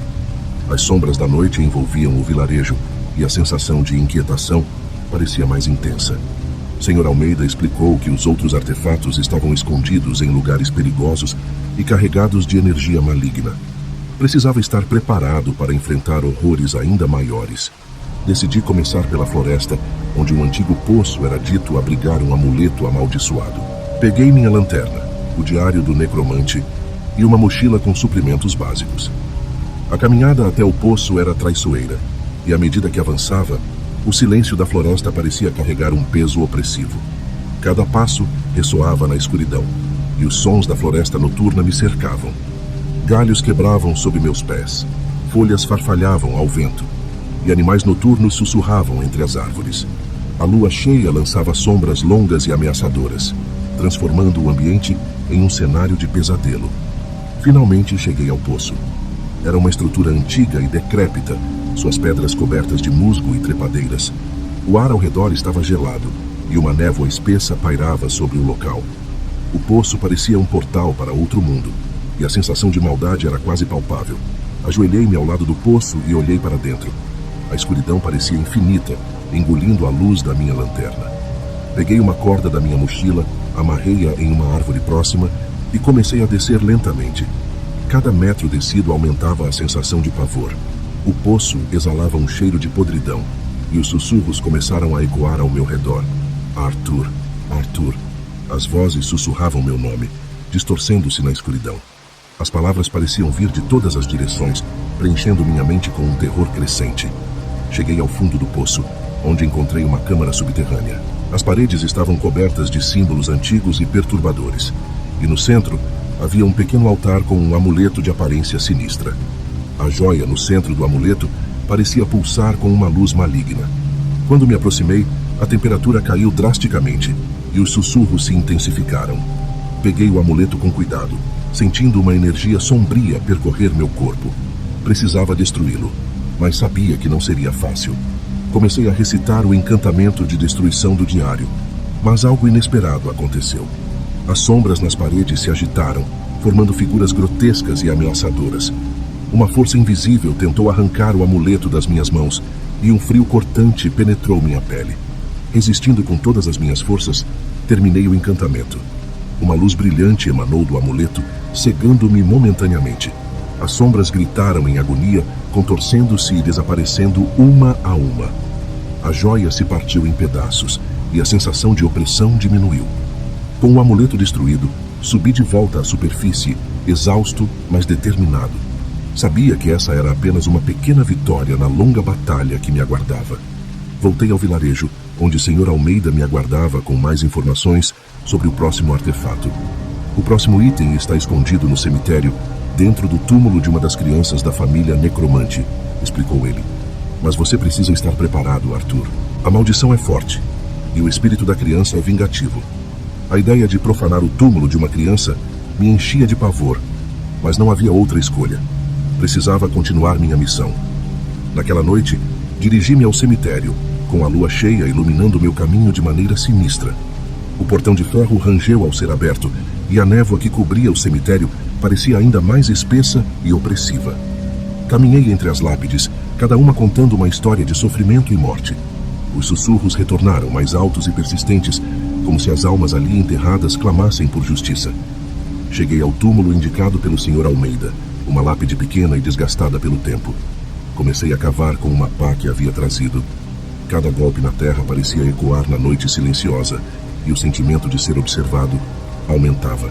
As sombras da noite envolviam o vilarejo e a sensação de inquietação parecia mais intensa. Sr. Almeida explicou que os outros artefatos estavam escondidos em lugares perigosos e carregados de energia maligna. Precisava estar preparado para enfrentar horrores ainda maiores. Decidi começar pela floresta, onde um antigo poço era dito abrigar um amuleto amaldiçoado. Peguei minha lanterna, o diário do necromante e uma mochila com suprimentos básicos. A caminhada até o poço era traiçoeira, e à medida que avançava, o silêncio da floresta parecia carregar um peso opressivo. Cada passo ressoava na escuridão, e os sons da floresta noturna me cercavam. Galhos quebravam sob meus pés, folhas farfalhavam ao vento, e animais noturnos sussurravam entre as árvores. A lua cheia lançava sombras longas e ameaçadoras, transformando o ambiente em um cenário de pesadelo. Finalmente cheguei ao poço. Era uma estrutura antiga e decrépita, suas pedras cobertas de musgo e trepadeiras. O ar ao redor estava gelado, e uma névoa espessa pairava sobre o local. O poço parecia um portal para outro mundo, e a sensação de maldade era quase palpável. Ajoelhei-me ao lado do poço e olhei para dentro. A escuridão parecia infinita, engolindo a luz da minha lanterna. Peguei uma corda da minha mochila, amarrei-a em uma árvore próxima e comecei a descer lentamente. Cada metro descido aumentava a sensação de pavor. O poço exalava um cheiro de podridão, e os sussurros começaram a ecoar ao meu redor. Arthur, Arthur. As vozes sussurravam meu nome, distorcendo-se na escuridão. As palavras pareciam vir de todas as direções, preenchendo minha mente com um terror crescente. Cheguei ao fundo do poço, onde encontrei uma câmara subterrânea. As paredes estavam cobertas de símbolos antigos e perturbadores, e no centro havia um pequeno altar com um amuleto de aparência sinistra. A joia no centro do amuleto parecia pulsar com uma luz maligna. Quando me aproximei, a temperatura caiu drasticamente e os sussurros se intensificaram. Peguei o amuleto com cuidado sentindo uma energia sombria percorrer meu corpo. Precisava destruí-lo, mas sabia que não seria fácil. Comecei a recitar o encantamento de destruição do diário, mas algo inesperado aconteceu. As sombras nas paredes se agitaram, formando figuras grotescas e ameaçadoras. Uma força invisível tentou arrancar o amuleto das minhas mãos e um frio cortante penetrou minha pele. Resistindo com todas as minhas forças, terminei o encantamento. Uma luz brilhante emanou do amuleto, cegando-me momentaneamente. As sombras gritaram em agonia, contorcendo-se e desaparecendo uma a uma. A joia se partiu em pedaços e a sensação de opressão diminuiu. Com o amuleto destruído, subi de volta à superfície, exausto, mas determinado. Sabia que essa era apenas uma pequena vitória na longa batalha que me aguardava. Voltei ao vilarejo, onde o Sr. Almeida me aguardava com mais informações sobre o próximo artefato. O próximo item está escondido no cemitério, dentro do túmulo de uma das crianças da família Necromante, explicou ele. Mas você precisa estar preparado, Arthur. A maldição é forte, e o espírito da criança é vingativo. A ideia de profanar o túmulo de uma criança me enchia de pavor, mas não havia outra escolha. Precisava continuar minha missão. Naquela noite, dirigi-me ao cemitério, com a lua cheia iluminando meu caminho de maneira sinistra. O portão de ferro rangeu ao ser aberto, e a névoa que cobria o cemitério parecia ainda mais espessa e opressiva. Caminhei entre as lápides, cada uma contando uma história de sofrimento e morte. Os sussurros retornaram, mais altos e persistentes, como se as almas ali enterradas clamassem por justiça. Cheguei ao túmulo indicado pelo Sr. Almeida, uma lápide pequena e desgastada pelo tempo. Comecei a cavar com uma pá que havia trazido. Cada golpe na terra parecia ecoar na noite silenciosa, e o sentimento de ser observado aumentava.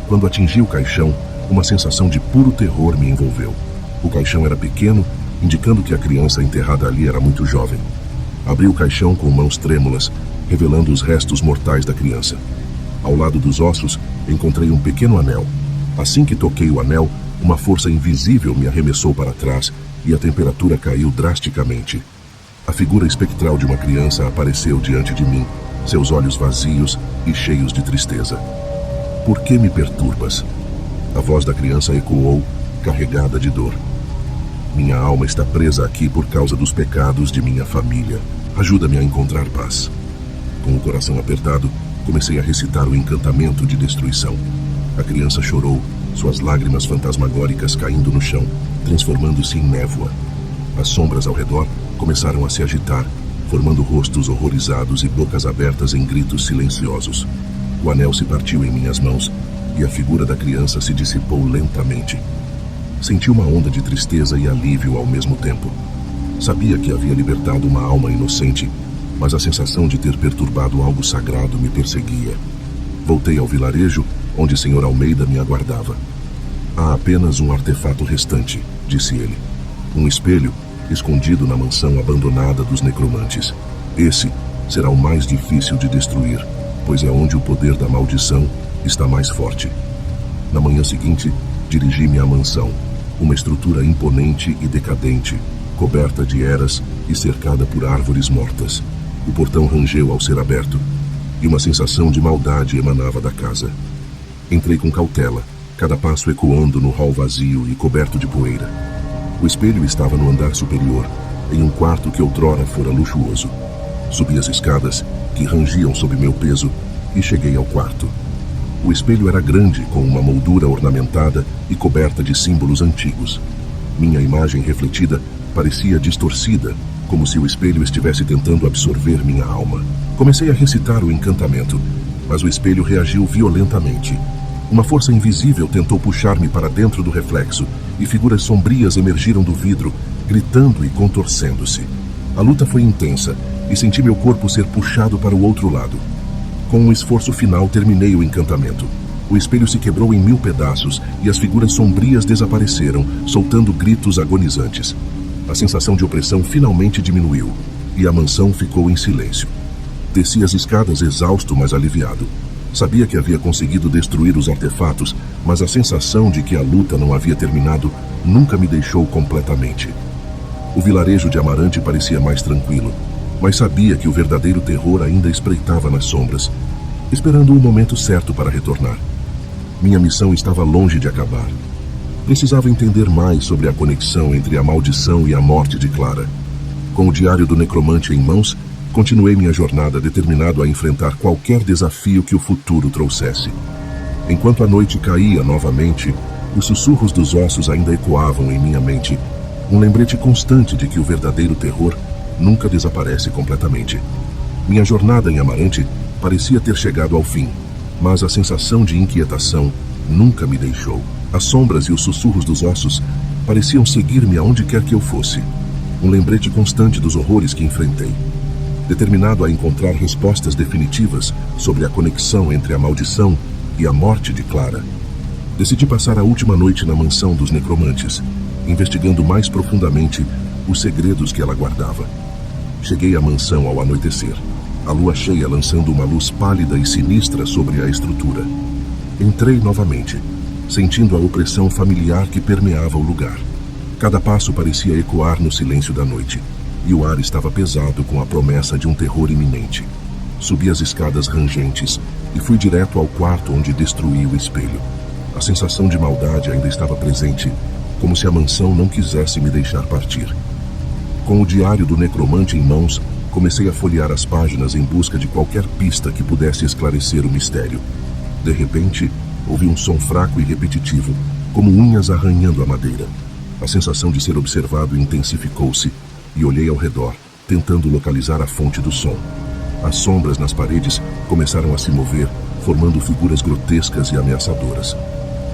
Quando atingi o caixão, uma sensação de puro terror me envolveu. O caixão era pequeno, indicando que a criança enterrada ali era muito jovem. Abri o caixão com mãos trêmulas, revelando os restos mortais da criança. Ao lado dos ossos, encontrei um pequeno anel. Assim que toquei o anel, uma força invisível me arremessou para trás e a temperatura caiu drasticamente. A figura espectral de uma criança apareceu diante de mim, seus olhos vazios e cheios de tristeza. Por que me perturbas? A voz da criança ecoou, carregada de dor. Minha alma está presa aqui por causa dos pecados de minha família. Ajuda-me a encontrar paz. Com o coração apertado, comecei a recitar o encantamento de destruição. A criança chorou, suas lágrimas fantasmagóricas caindo no chão, transformando-se em névoa. As sombras ao redor começaram a se agitar, formando rostos horrorizados e bocas abertas em gritos silenciosos. O anel se partiu em minhas mãos e a figura da criança se dissipou lentamente. Senti uma onda de tristeza e alívio ao mesmo tempo. Sabia que havia libertado uma alma inocente, mas a sensação de ter perturbado algo sagrado me perseguia. Voltei ao vilarejo, onde o Sr. Almeida me aguardava. Há apenas um artefato restante, disse ele. Um espelho escondido na mansão abandonada dos necromantes. Esse será o mais difícil de destruir, pois é onde o poder da maldição está mais forte. Na manhã seguinte, dirigi-me à mansão, uma estrutura imponente e decadente, coberta de eras e cercada por árvores mortas. O portão rangeu ao ser aberto, e uma sensação de maldade emanava da casa. Entrei com cautela, cada passo ecoando no hall vazio e coberto de poeira. O espelho estava no andar superior, em um quarto que outrora fora luxuoso. Subi as escadas, que rangiam sob meu peso, e cheguei ao quarto. O espelho era grande, com uma moldura ornamentada e coberta de símbolos antigos. Minha imagem refletida parecia distorcida, como se o espelho estivesse tentando absorver minha alma. Comecei a recitar o encantamento, mas o espelho reagiu violentamente. Uma força invisível tentou puxar-me para dentro do reflexo, e figuras sombrias emergiram do vidro, gritando e contorcendo-se. A luta foi intensa, e senti meu corpo ser puxado para o outro lado. Com um esforço final, terminei o encantamento. O espelho se quebrou em 1000 pedaços, e as figuras sombrias desapareceram, soltando gritos agonizantes. A sensação de opressão finalmente diminuiu, e a mansão ficou em silêncio. Desci as escadas exausto, mas aliviado. Sabia que havia conseguido destruir os artefatos, mas a sensação de que a luta não havia terminado nunca me deixou completamente. O vilarejo de Amarante parecia mais tranquilo, mas sabia que o verdadeiro terror ainda espreitava nas sombras, esperando o momento certo para retornar. Minha missão estava longe de acabar. Precisava entender mais sobre a conexão entre a maldição e a morte de Clara. Com o diário do necromante em mãos, continuei minha jornada determinado a enfrentar qualquer desafio que o futuro trouxesse. Enquanto a noite caía novamente, os sussurros dos ossos ainda ecoavam em minha mente, um lembrete constante de que o verdadeiro terror nunca desaparece completamente. Minha jornada em Amarante parecia ter chegado ao fim, mas a sensação de inquietação nunca me deixou. As sombras e os sussurros dos ossos pareciam seguir-me aonde quer que eu fosse, um lembrete constante dos horrores que enfrentei. Determinado a encontrar respostas definitivas sobre a conexão entre a maldição e a morte de Clara, decidi passar a última noite na mansão dos necromantes, investigando mais profundamente os segredos que ela guardava. Cheguei à mansão ao anoitecer, a lua cheia lançando uma luz pálida e sinistra sobre a estrutura. Entrei novamente, sentindo a opressão familiar que permeava o lugar. Cada passo parecia ecoar no silêncio da noite, e o ar estava pesado com a promessa de um terror iminente. Subi as escadas rangentes e fui direto ao quarto onde destruí o espelho. A sensação de maldade ainda estava presente, como se a mansão não quisesse me deixar partir. Com o diário do necromante em mãos, comecei a folhear as páginas em busca de qualquer pista que pudesse esclarecer o mistério. De repente, ouvi um som fraco e repetitivo, como unhas arranhando a madeira. A sensação de ser observado intensificou-se e olhei ao redor, tentando localizar a fonte do som. As sombras nas paredes começaram a se mover, formando figuras grotescas e ameaçadoras.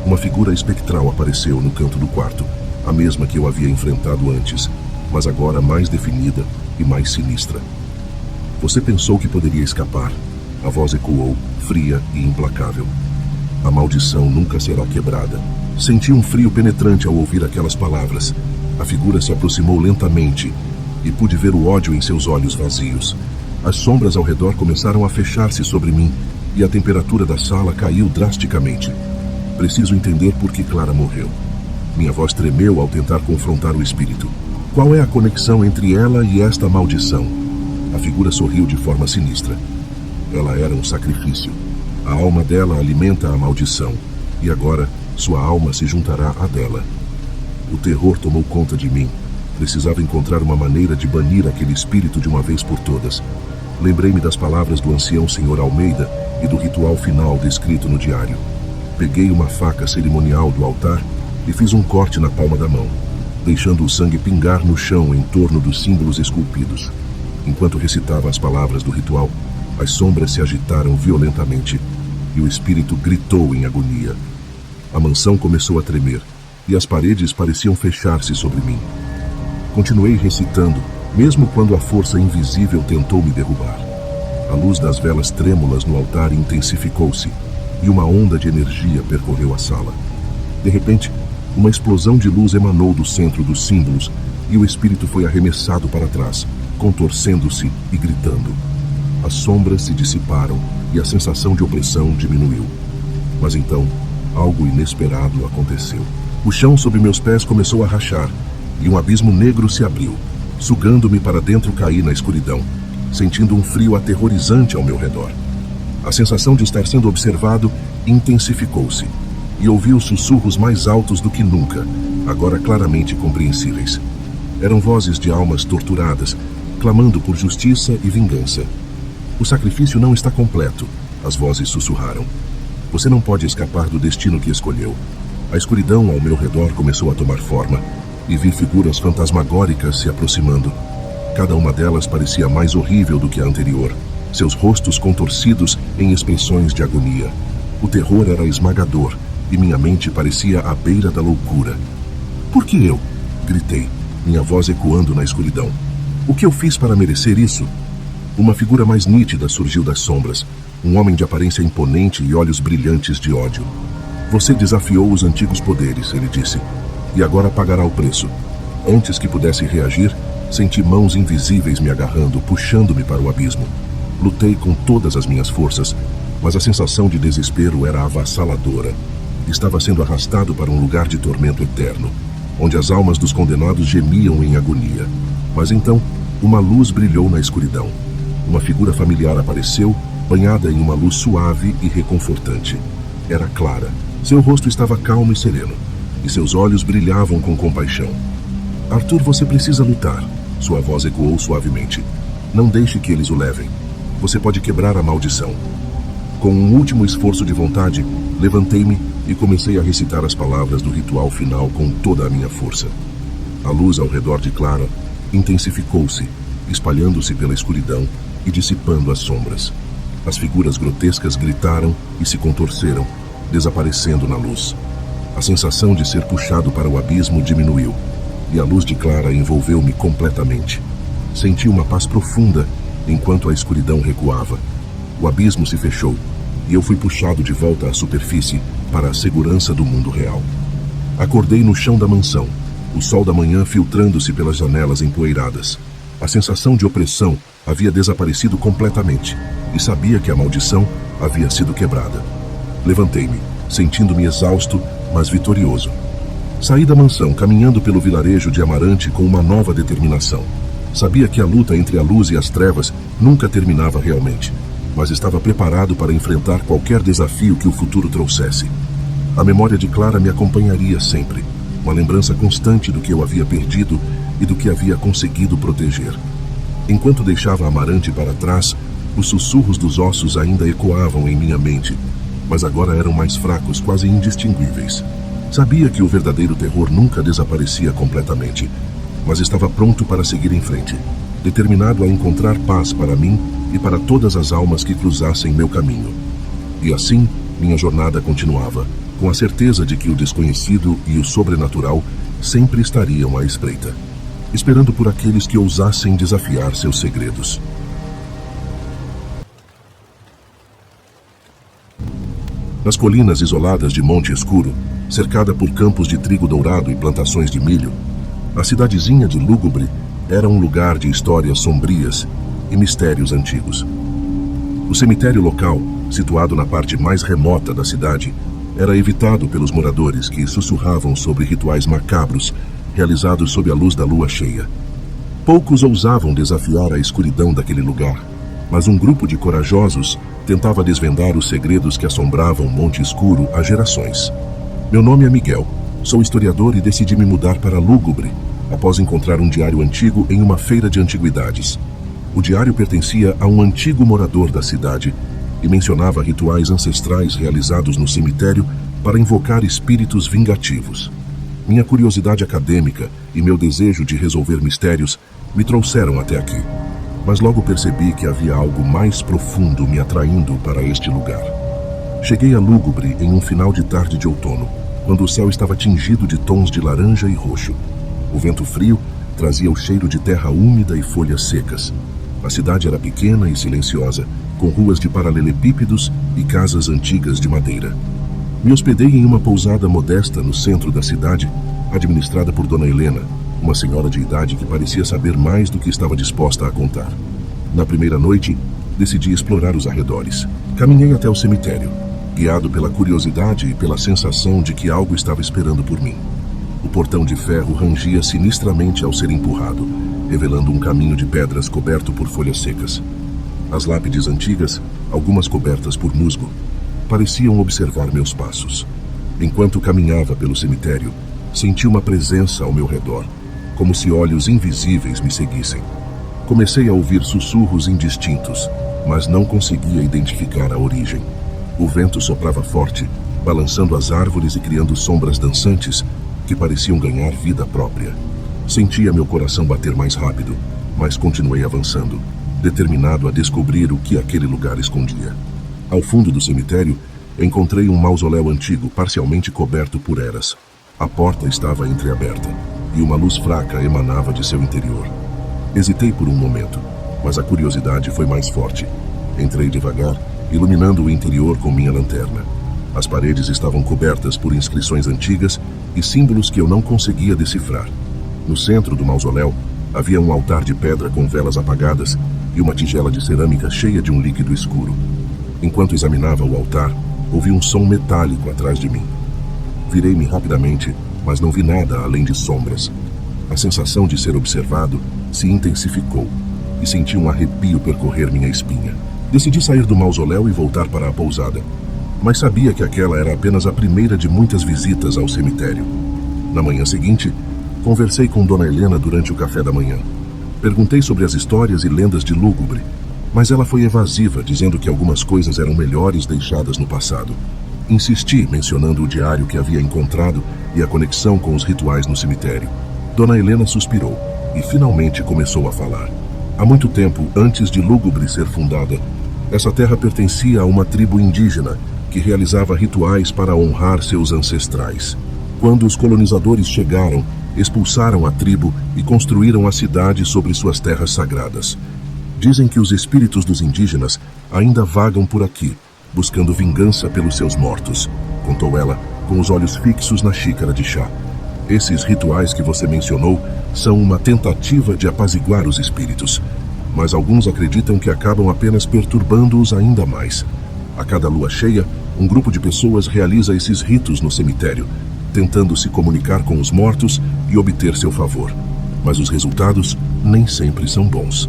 Uma figura espectral apareceu no canto do quarto, a mesma que eu havia enfrentado antes, mas agora mais definida e mais sinistra. Você pensou que poderia escapar. A voz ecoou, fria e implacável. A maldição nunca será quebrada. Senti um frio penetrante ao ouvir aquelas palavras. A figura se aproximou lentamente e pude ver o ódio em seus olhos vazios. As sombras ao redor começaram a fechar-se sobre mim e a temperatura da sala caiu drasticamente. Preciso entender por que Clara morreu. Minha voz tremeu ao tentar confrontar o espírito. Qual é a conexão entre ela e esta maldição? A figura sorriu de forma sinistra. Ela era um sacrifício. A alma dela alimenta a maldição, e agora sua alma se juntará à dela. O terror tomou conta de mim. Precisava encontrar uma maneira de banir aquele espírito de uma vez por todas. Lembrei-me das palavras do ancião Sr. Almeida e do ritual final descrito no diário. Peguei uma faca cerimonial do altar e fiz um corte na palma da mão, deixando o sangue pingar no chão em torno dos símbolos esculpidos. Enquanto recitava as palavras do ritual, as sombras se agitaram violentamente e o espírito gritou em agonia. A mansão começou a tremer e as paredes pareciam fechar-se sobre mim. Continuei recitando, mesmo quando a força invisível tentou me derrubar. A luz das velas trêmulas no altar intensificou-se e uma onda de energia percorreu a sala. De repente, uma explosão de luz emanou do centro dos símbolos e o espírito foi arremessado para trás, contorcendo-se e gritando. As sombras se dissiparam e a sensação de opressão diminuiu. Mas então, algo inesperado aconteceu. O chão sob meus pés começou a rachar e um abismo negro se abriu. Sugando-me para dentro, caí na escuridão, sentindo um frio aterrorizante ao meu redor. A sensação de estar sendo observado intensificou-se e ouvi os sussurros mais altos do que nunca, agora claramente compreensíveis. Eram vozes de almas torturadas, clamando por justiça e vingança. O sacrifício não está completo, as vozes sussurraram. Você não pode escapar do destino que escolheu. A escuridão ao meu redor começou a tomar forma e vi figuras fantasmagóricas se aproximando. Cada uma delas parecia mais horrível do que a anterior, seus rostos contorcidos em expressões de agonia. O terror era esmagador e minha mente parecia à beira da loucura. Por que eu? Gritei, minha voz ecoando na escuridão. O que eu fiz para merecer isso? Uma figura mais nítida surgiu das sombras, um homem de aparência imponente e olhos brilhantes de ódio. Você desafiou os antigos poderes, ele disse, e agora pagará o preço. Antes que pudesse reagir, senti mãos invisíveis me agarrando, puxando-me para o abismo. Lutei com todas as minhas forças, mas a sensação de desespero era avassaladora. Estava sendo arrastado para um lugar de tormento eterno, onde as almas dos condenados gemiam em agonia. Mas então, uma luz brilhou na escuridão. Uma figura familiar apareceu, banhada em uma luz suave e reconfortante. Era Clara. Seu rosto estava calmo e sereno, e seus olhos brilhavam com compaixão. Arthur, você precisa lutar, sua voz ecoou suavemente. Não deixe que eles o levem. Você pode quebrar a maldição. Com um último esforço de vontade, levantei-me e comecei a recitar as palavras do ritual final com toda a minha força. A luz ao redor de Clara intensificou-se, espalhando-se pela escuridão e dissipando as sombras. As figuras grotescas gritaram e se contorceram, desaparecendo na luz. A sensação de ser puxado para o abismo diminuiu, e a luz de Clara envolveu-me completamente. Senti uma paz profunda enquanto a escuridão recuava. O abismo se fechou, e eu fui puxado de volta à superfície para a segurança do mundo real. Acordei no chão da mansão, o sol da manhã filtrando-se pelas janelas empoeiradas. A sensação de opressão havia desaparecido completamente, e sabia que a maldição havia sido quebrada. Levantei-me, sentindo-me exausto, mas vitorioso. Saí da mansão, caminhando pelo vilarejo de Amarante com uma nova determinação. Sabia que a luta entre a luz e as trevas nunca terminava realmente, mas estava preparado para enfrentar qualquer desafio que o futuro trouxesse. A memória de Clara me acompanharia sempre, uma lembrança constante do que eu havia perdido e do que havia conseguido proteger. Enquanto deixava Amarante para trás, os sussurros dos ossos ainda ecoavam em minha mente, mas agora eram mais fracos, quase indistinguíveis. Sabia que o verdadeiro terror nunca desaparecia completamente, mas estava pronto para seguir em frente, determinado a encontrar paz para mim e para todas as almas que cruzassem meu caminho. E assim, minha jornada continuava, com a certeza de que o desconhecido e o sobrenatural sempre estariam à espreita, esperando por aqueles que ousassem desafiar seus segredos. Nas colinas isoladas de Monte Escuro, cercada por campos de trigo dourado e plantações de milho, a cidadezinha de Lúgubre era um lugar de histórias sombrias e mistérios antigos. O cemitério local, situado na parte mais remota da cidade, era evitado pelos moradores que sussurravam sobre rituais macabros realizados sob a luz da lua cheia. Poucos ousavam desafiar a escuridão daquele lugar, mas um grupo de corajosos tentava desvendar os segredos que assombravam Monte Escuro há gerações. Meu nome é Miguel, sou historiador e decidi me mudar para Lúgubre, após encontrar um diário antigo em uma feira de antiguidades. O diário pertencia a um antigo morador da cidade e mencionava rituais ancestrais realizados no cemitério para invocar espíritos vingativos. Minha curiosidade acadêmica e meu desejo de resolver mistérios me trouxeram até aqui, mas logo percebi que havia algo mais profundo me atraindo para este lugar. Cheguei a Lúgubre em um final de tarde de outono, quando o céu estava tingido de tons de laranja e roxo. O vento frio trazia o cheiro de terra úmida e folhas secas. A cidade era pequena e silenciosa, com ruas de paralelepípedos e casas antigas de madeira. Me hospedei em uma pousada modesta no centro da cidade, administrada por Dona Helena, uma senhora de idade que parecia saber mais do que estava disposta a contar. Na primeira noite, decidi explorar os arredores. Caminhei até o cemitério, guiado pela curiosidade e pela sensação de que algo estava esperando por mim. O portão de ferro rangia sinistramente ao ser empurrado, revelando um caminho de pedras coberto por folhas secas. As lápides antigas, algumas cobertas por musgo, pareciam observar meus passos. Enquanto caminhava pelo cemitério, senti uma presença ao meu redor, como se olhos invisíveis me seguissem. Comecei a ouvir sussurros indistintos, mas não conseguia identificar a origem. O vento soprava forte, balançando as árvores e criando sombras dançantes que pareciam ganhar vida própria. Sentia meu coração bater mais rápido, mas continuei avançando, determinado a descobrir o que aquele lugar escondia. Ao fundo do cemitério, encontrei um mausoléu antigo, parcialmente coberto por eras. A porta estava entreaberta, e uma luz fraca emanava de seu interior. Hesitei por um momento, mas a curiosidade foi mais forte. Entrei devagar, iluminando o interior com minha lanterna. As paredes estavam cobertas por inscrições antigas e símbolos que eu não conseguia decifrar. No centro do mausoléu, havia um altar de pedra com velas apagadas e uma tigela de cerâmica cheia de um líquido escuro. Enquanto examinava o altar, ouvi um som metálico atrás de mim. Virei-me rapidamente, mas não vi nada além de sombras. A sensação de ser observado se intensificou e senti um arrepio percorrer minha espinha. Decidi sair do mausoléu e voltar para a pousada. mas sabia que aquela era apenas a primeira de muitas visitas ao cemitério. Na manhã seguinte, conversei com Dona Helena durante o café da manhã. Perguntei sobre as histórias e lendas de Lúgubre, mas ela foi evasiva, dizendo que algumas coisas eram melhores deixadas no passado. Insisti, mencionando o diário que havia encontrado e a conexão com os rituais no cemitério. Dona Helena suspirou e finalmente começou a falar. Há muito tempo, antes de Lúgubre ser fundada, essa terra pertencia a uma tribo indígena que realizava rituais para honrar seus ancestrais. Quando os colonizadores chegaram, expulsaram a tribo e construíram a cidade sobre suas terras sagradas. Dizem que os espíritos dos indígenas ainda vagam por aqui, buscando vingança pelos seus mortos, contou ela, com os olhos fixos na xícara de chá. Esses rituais que você mencionou são uma tentativa de apaziguar os espíritos, mas alguns acreditam que acabam apenas perturbando-os ainda mais. A cada lua cheia, um grupo de pessoas realiza esses ritos no cemitério, tentando se comunicar com os mortos e obter seu favor. Mas os resultados nem sempre são bons.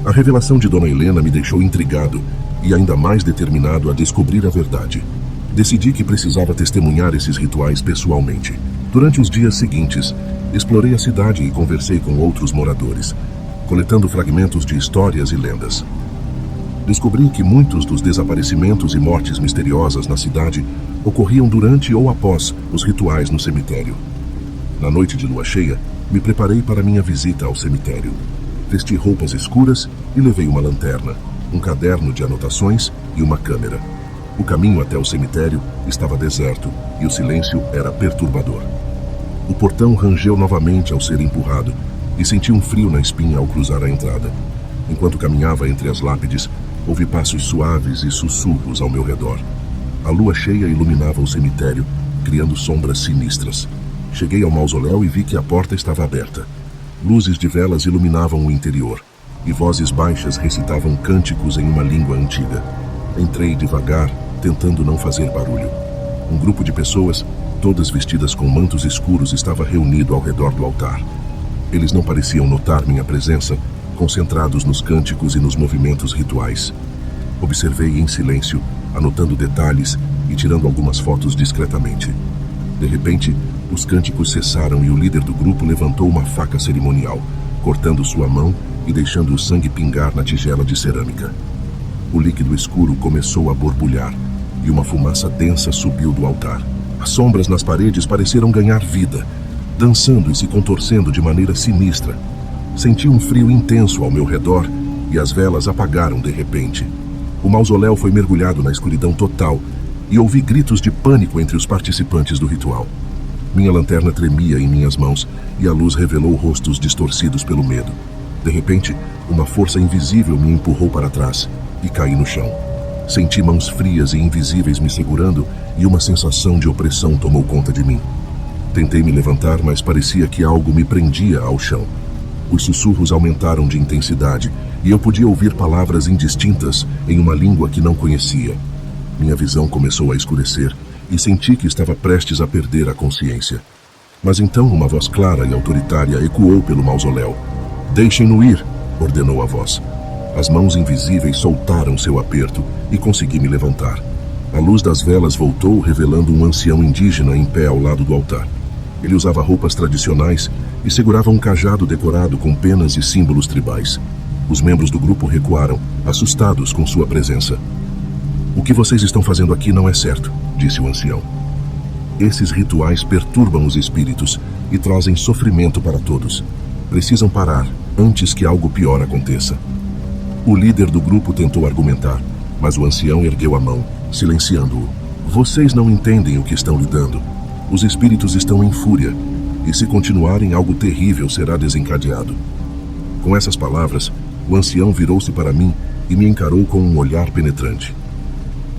A revelação de Dona Helena me deixou intrigado e ainda mais determinado a descobrir a verdade. Decidi que precisava testemunhar esses rituais pessoalmente. Durante os dias seguintes, explorei a cidade e conversei com outros moradores, coletando fragmentos de histórias e lendas. Descobri que muitos dos desaparecimentos e mortes misteriosas na cidade ocorriam durante ou após os rituais no cemitério. Na noite de lua cheia, me preparei para minha visita ao cemitério. Vesti roupas escuras e levei uma lanterna, um caderno de anotações e uma câmera. O caminho até o cemitério estava deserto e o silêncio era perturbador. O portão rangeu novamente ao ser empurrado e senti um frio na espinha ao cruzar a entrada. Enquanto caminhava entre as lápides, ouvi passos suaves e sussurros ao meu redor. A lua cheia iluminava o cemitério, criando sombras sinistras. Cheguei ao mausoléu e vi que a porta estava aberta. Luzes de velas iluminavam o interior, e vozes baixas recitavam cânticos em uma língua antiga. Entrei devagar, tentando não fazer barulho. Um grupo de pessoas, todas vestidas com mantos escuros, estava reunido ao redor do altar. Eles não pareciam notar minha presença, concentrados nos cânticos e nos movimentos rituais. Observei em silêncio, anotando detalhes e tirando algumas fotos discretamente. De repente, os cânticos cessaram e o líder do grupo levantou uma faca cerimonial, cortando sua mão e deixando o sangue pingar na tigela de cerâmica. O líquido escuro começou a borbulhar e uma fumaça densa subiu do altar. As sombras nas paredes pareceram ganhar vida, dançando e se contorcendo de maneira sinistra. Senti um frio intenso ao meu redor e as velas apagaram de repente. O mausoléu foi mergulhado na escuridão total e ouvi gritos de pânico entre os participantes do ritual. Minha lanterna tremia em minhas mãos e a luz revelou rostos distorcidos pelo medo. De repente, uma força invisível me empurrou para trás e caí no chão. Senti mãos frias e invisíveis me segurando e uma sensação de opressão tomou conta de mim. Tentei me levantar, mas parecia que algo me prendia ao chão. Os sussurros aumentaram de intensidade e eu podia ouvir palavras indistintas em uma língua que não conhecia. Minha visão começou a escurecer e senti que estava prestes a perder a consciência. Mas então uma voz clara e autoritária ecoou pelo mausoléu. "Deixem-no ir", ordenou a voz. As mãos invisíveis soltaram seu aperto e consegui me levantar. A luz das velas voltou, revelando um ancião indígena em pé ao lado do altar. Ele usava roupas tradicionais e segurava um cajado decorado com penas e símbolos tribais. Os membros do grupo recuaram, assustados com sua presença. "O que vocês estão fazendo aqui não é certo", disse o ancião. "Esses rituais perturbam os espíritos e trazem sofrimento para todos. Precisam parar antes que algo pior aconteça." O líder do grupo tentou argumentar, mas o ancião ergueu a mão, silenciando-o. "Vocês não entendem o que estão lidando. Os espíritos estão em fúria, e se continuarem, algo terrível será desencadeado." Com essas palavras, o ancião virou-se para mim e me encarou com um olhar penetrante.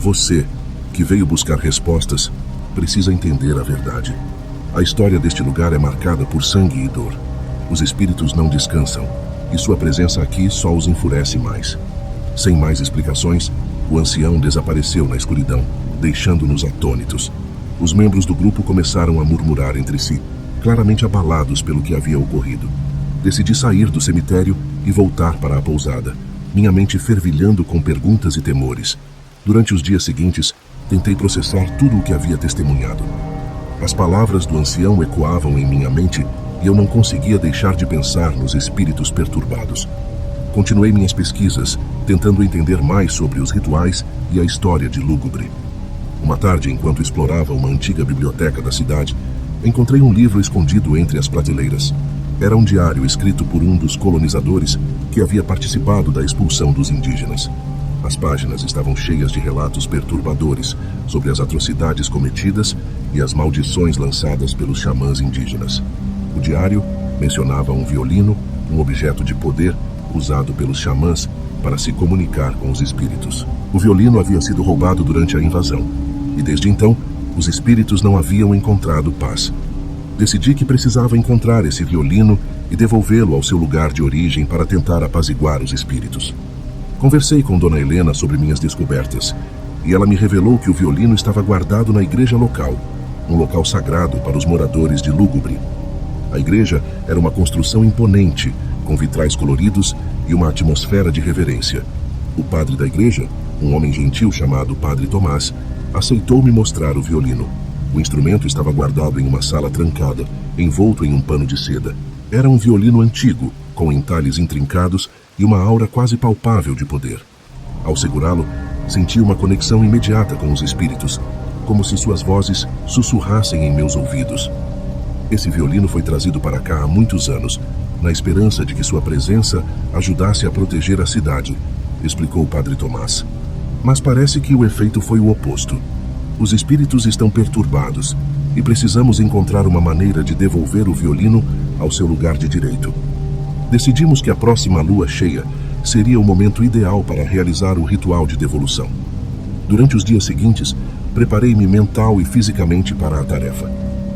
"Você, que veio buscar respostas, precisa entender a verdade. A história deste lugar é marcada por sangue e dor. Os espíritos não descansam, e sua presença aqui só os enfurece mais." Sem mais explicações, o ancião desapareceu na escuridão, deixando-nos atônitos. Os membros do grupo começaram a murmurar entre si, claramente abalados pelo que havia ocorrido. Decidi sair do cemitério e voltar para a pousada, minha mente fervilhando com perguntas e temores. Durante os dias seguintes, Tentei processar tudo o que havia testemunhado. As palavras do ancião ecoavam em minha mente e eu não conseguia deixar de pensar nos espíritos perturbados. Continuei minhas pesquisas, tentando entender mais sobre os rituais e a história de Lúgubre. Uma tarde, enquanto explorava uma antiga biblioteca da cidade, encontrei um livro escondido entre as prateleiras. Era um diário escrito por um dos colonizadores que havia participado da expulsão dos indígenas. As páginas estavam cheias de relatos perturbadores sobre as atrocidades cometidas e as maldições lançadas pelos xamãs indígenas. O diário mencionava um violino, um objeto de poder usado pelos xamãs para se comunicar com os espíritos. O violino havia sido roubado durante a invasão, e desde então, os espíritos não haviam encontrado paz. Decidi que precisava encontrar esse violino e devolvê-lo ao seu lugar de origem para tentar apaziguar os espíritos. Conversei com Dona Helena sobre minhas descobertas, e ela me revelou que o violino estava guardado na igreja local, um local sagrado para os moradores de Lúgubre. A igreja era uma construção imponente, com vitrais coloridos e uma atmosfera de reverência. O padre da igreja, um homem gentil chamado Padre Tomás, aceitou me mostrar o violino. O instrumento estava guardado em uma sala trancada, envolto em um pano de seda. Era um violino antigo, com entalhes intrincados e uma aura quase palpável de poder. Ao segurá-lo, senti uma conexão imediata com os espíritos, como se suas vozes sussurrassem em meus ouvidos. Esse violino foi trazido para cá há muitos anos, na esperança de que sua presença ajudasse a proteger a cidade, explicou o Padre Tomás. Mas parece que o efeito foi o oposto. Os espíritos estão perturbados e precisamos encontrar uma maneira de devolver o violino ao seu lugar de direito. Decidimos que a próxima lua cheia seria o momento ideal para realizar o ritual de devolução. Durante os dias seguintes, preparei-me mental e fisicamente para a tarefa.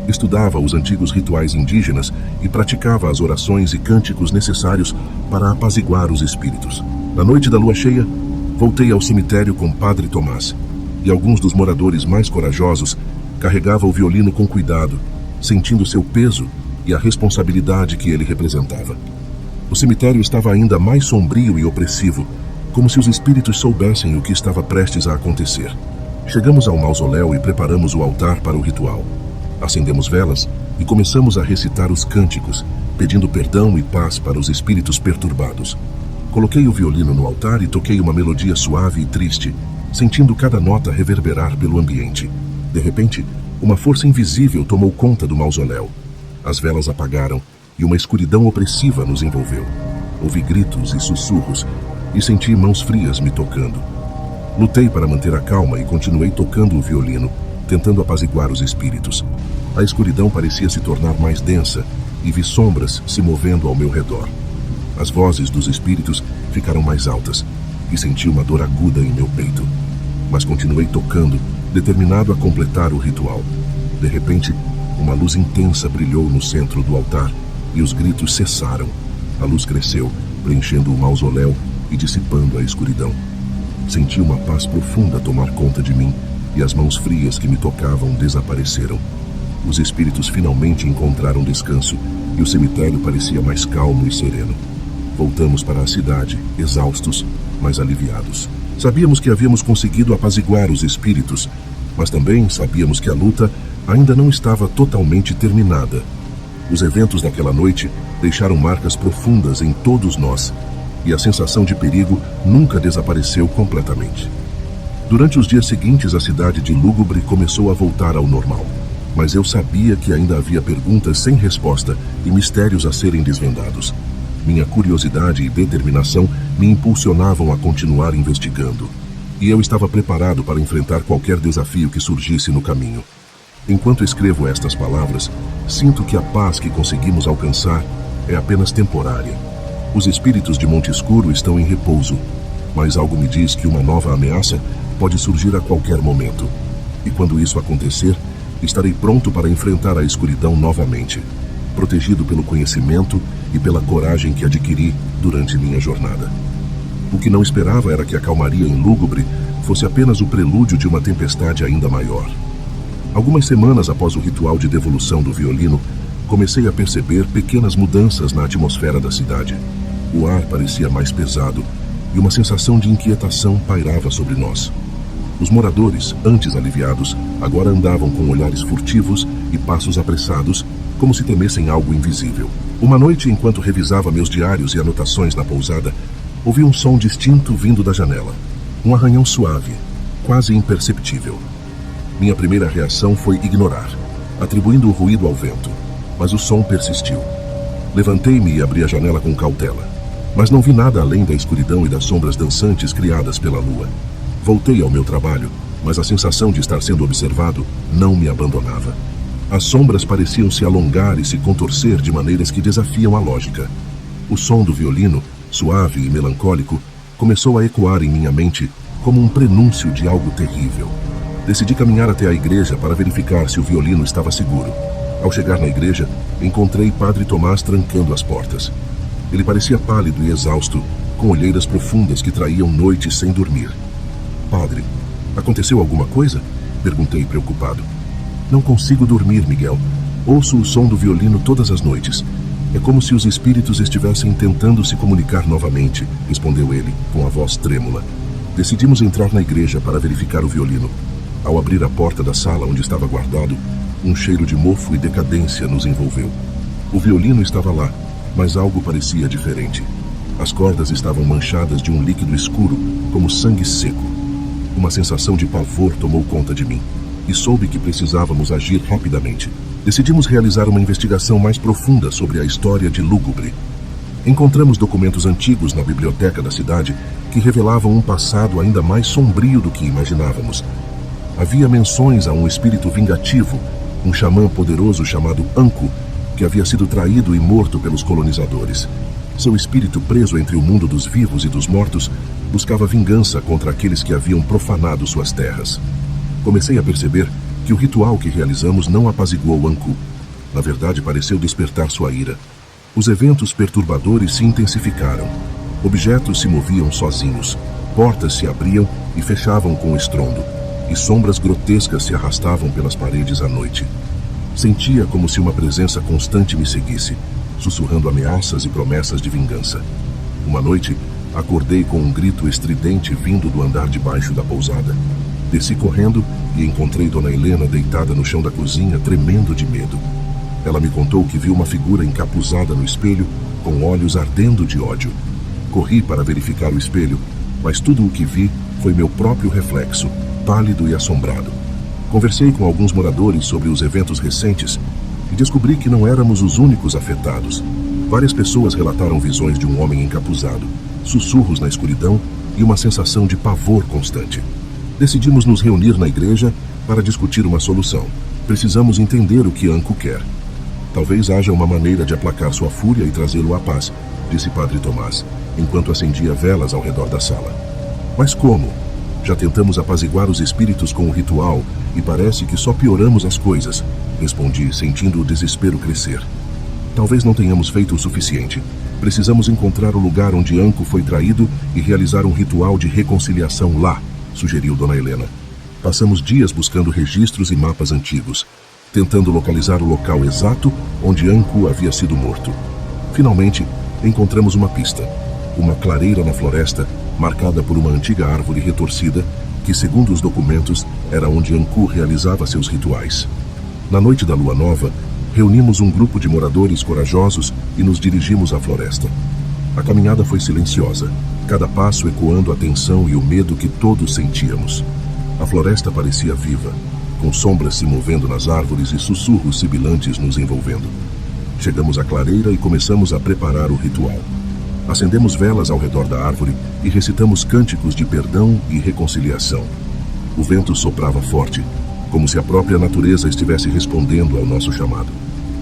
Estudava os antigos rituais indígenas e praticava as orações e cânticos necessários para apaziguar os espíritos. Na noite da lua cheia, voltei ao cemitério com Padre Tomás, e alguns dos moradores mais corajosos carregavam o violino com cuidado, sentindo seu peso e a responsabilidade que ele representava. O cemitério estava ainda mais sombrio e opressivo, como se os espíritos soubessem o que estava prestes a acontecer. Chegamos ao mausoléu e preparamos o altar para o ritual. Acendemos velas e começamos a recitar os cânticos, pedindo perdão e paz para os espíritos perturbados. Coloquei o violino no altar e toquei uma melodia suave e triste, sentindo cada nota reverberar pelo ambiente. De repente, uma força invisível tomou conta do mausoléu. As velas apagaram e uma escuridão opressiva nos envolveu. Ouvi gritos e sussurros e senti mãos frias me tocando. Lutei para manter a calma e continuei tocando o violino, tentando apaziguar os espíritos. A escuridão parecia se tornar mais densa e vi sombras se movendo ao meu redor. As vozes dos espíritos ficaram mais altas e senti uma dor aguda em meu peito. Mas continuei tocando, determinado a completar o ritual. De repente, uma luz intensa brilhou no centro do altar e os gritos cessaram. A luz cresceu, preenchendo o mausoléu e dissipando a escuridão. Senti uma paz profunda tomar conta de mim e as mãos frias que me tocavam desapareceram. Os espíritos finalmente encontraram descanso e o cemitério parecia mais calmo e sereno. Voltamos para a cidade, exaustos, mas aliviados. Sabíamos que havíamos conseguido apaziguar os espíritos, mas também sabíamos que a luta ainda não estava totalmente terminada. Os eventos daquela noite deixaram marcas profundas em todos nós, e a sensação de perigo nunca desapareceu completamente. Durante os dias seguintes, a cidade de Lúgubre começou a voltar ao normal, mas eu sabia que ainda havia perguntas sem resposta e mistérios a serem desvendados. Minha curiosidade e determinação me impulsionavam a continuar investigando, e eu estava preparado para enfrentar qualquer desafio que surgisse no caminho. Enquanto escrevo estas palavras, sinto que a paz que conseguimos alcançar é apenas temporária. Os espíritos de Monte Escuro estão em repouso, mas algo me diz que uma nova ameaça pode surgir a qualquer momento. E quando isso acontecer, estarei pronto para enfrentar a escuridão novamente, protegido pelo conhecimento e pela coragem que adquiri durante minha jornada. O que não esperava era que a calmaria em Lúgubre fosse apenas o prelúdio de uma tempestade ainda maior. Algumas semanas após o ritual de devolução do violino, comecei a perceber pequenas mudanças na atmosfera da cidade. O ar parecia mais pesado e uma sensação de inquietação pairava sobre nós. Os moradores, antes aliviados, agora andavam com olhares furtivos e passos apressados, como se temessem algo invisível. Uma noite, enquanto revisava meus diários e anotações na pousada, ouvi um som distinto vindo da janela. Um arranhão suave, quase imperceptível. Minha primeira reação foi ignorar, atribuindo o ruído ao vento, mas o som persistiu. Levantei-me e abri a janela com cautela, mas não vi nada além da escuridão e das sombras dançantes criadas pela lua. Voltei ao meu trabalho, mas a sensação de estar sendo observado não me abandonava. As sombras pareciam se alongar e se contorcer de maneiras que desafiam a lógica. O som do violino, suave e melancólico, começou a ecoar em minha mente como um prenúncio de algo terrível. Decidi caminhar até a igreja para verificar se o violino estava seguro. Ao chegar na igreja, encontrei Padre Tomás trancando as portas. Ele parecia pálido e exausto, com olheiras profundas que traíam noites sem dormir. Padre, aconteceu alguma coisa? Perguntei preocupado. Não consigo dormir, Miguel. Ouço o som do violino todas as noites. É como se os espíritos estivessem tentando se comunicar novamente, respondeu ele, com a voz trêmula. Decidimos entrar na igreja para verificar o violino. Ao abrir a porta da sala onde estava guardado, um cheiro de mofo e decadência nos envolveu. O violino estava lá, mas algo parecia diferente. As cordas estavam manchadas de um líquido escuro, como sangue seco. Uma sensação de pavor tomou conta de mim, e soube que precisávamos agir rapidamente. Decidimos realizar uma investigação mais profunda sobre a história de Lúgubre. Encontramos documentos antigos na biblioteca da cidade que revelavam um passado ainda mais sombrio do que imaginávamos. Havia menções a um espírito vingativo, um xamã poderoso chamado Anku, que havia sido traído e morto pelos colonizadores. Seu espírito, preso entre o mundo dos vivos e dos mortos, buscava vingança contra aqueles que haviam profanado suas terras. Comecei a perceber que o ritual que realizamos não apaziguou Anku. Na verdade, pareceu despertar sua ira. Os eventos perturbadores se intensificaram. Objetos se moviam sozinhos, portas se abriam e fechavam com estrondo, e sombras grotescas se arrastavam pelas paredes à noite. Sentia como se uma presença constante me seguisse, sussurrando ameaças e promessas de vingança. Uma noite, acordei com um grito estridente vindo do andar de baixo da pousada. Desci correndo e encontrei Dona Helena deitada no chão da cozinha, tremendo de medo. Ela me contou que viu uma figura encapuzada no espelho, com olhos ardendo de ódio. Corri para verificar o espelho, mas tudo o que vi foi meu próprio reflexo, pálido e assombrado. Conversei com alguns moradores sobre os eventos recentes e descobri que não éramos os únicos afetados. Várias pessoas relataram visões de um homem encapuzado, sussurros na escuridão e uma sensação de pavor constante. Decidimos nos reunir na igreja para discutir uma solução. Precisamos entender o que Anku quer. Talvez haja uma maneira de aplacar sua fúria e trazê-lo à paz, disse Padre Tomás, enquanto acendia velas ao redor da sala. Mas como? Já tentamos apaziguar os espíritos com o ritual e parece que só pioramos as coisas, respondi, sentindo o desespero crescer. Talvez não tenhamos feito o suficiente. Precisamos encontrar o lugar onde Anku foi traído e realizar um ritual de reconciliação lá, sugeriu Dona Helena. Passamos dias buscando registros e mapas antigos, tentando localizar o local exato onde Anku havia sido morto. Finalmente, encontramos uma pista. Uma clareira na floresta, marcada por uma antiga árvore retorcida, que, segundo os documentos, era onde Anku realizava seus rituais. Na noite da lua nova, reunimos um grupo de moradores corajosos e nos dirigimos à floresta. A caminhada foi silenciosa, cada passo ecoando a tensão e o medo que todos sentíamos. A floresta parecia viva, com sombras se movendo nas árvores e sussurros sibilantes nos envolvendo. Chegamos à clareira e começamos a preparar o ritual. Acendemos velas ao redor da árvore e recitamos cânticos de perdão e reconciliação. O vento soprava forte, como se a própria natureza estivesse respondendo ao nosso chamado.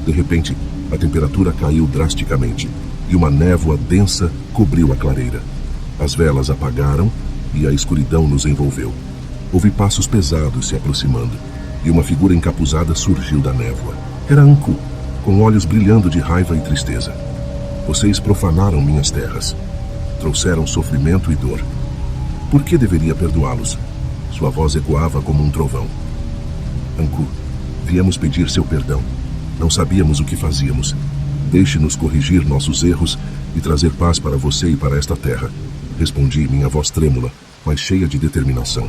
De repente, a temperatura caiu drasticamente e uma névoa densa cobriu a clareira. As velas apagaram e a escuridão nos envolveu. Ouvi passos pesados se aproximando e uma figura encapuzada surgiu da névoa. Era Anku, com olhos brilhando de raiva e tristeza. Vocês profanaram minhas terras. Trouxeram sofrimento e dor. Por que deveria perdoá-los? Sua voz ecoava como um trovão. Anku, viemos pedir seu perdão. Não sabíamos o que fazíamos. Deixe-nos corrigir nossos erros e trazer paz para você e para esta terra. Respondi, minha voz trêmula, mas cheia de determinação.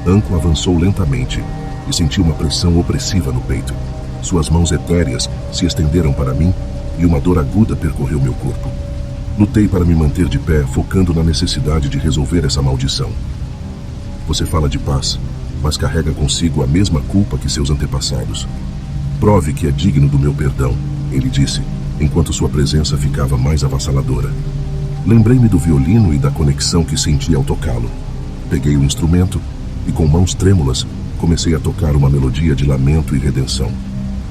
Anko avançou lentamente e senti uma pressão opressiva no peito. Suas mãos etéreas se estenderam para mim e uma dor aguda percorreu meu corpo. Lutei para me manter de pé, focando na necessidade de resolver essa maldição. Você fala de paz, mas carrega consigo a mesma culpa que seus antepassados. Prove que é digno do meu perdão, ele disse, enquanto sua presença ficava mais avassaladora. Lembrei-me do violino e da conexão que senti ao tocá-lo. Peguei o instrumento e, com mãos trêmulas, comecei a tocar uma melodia de lamento e redenção.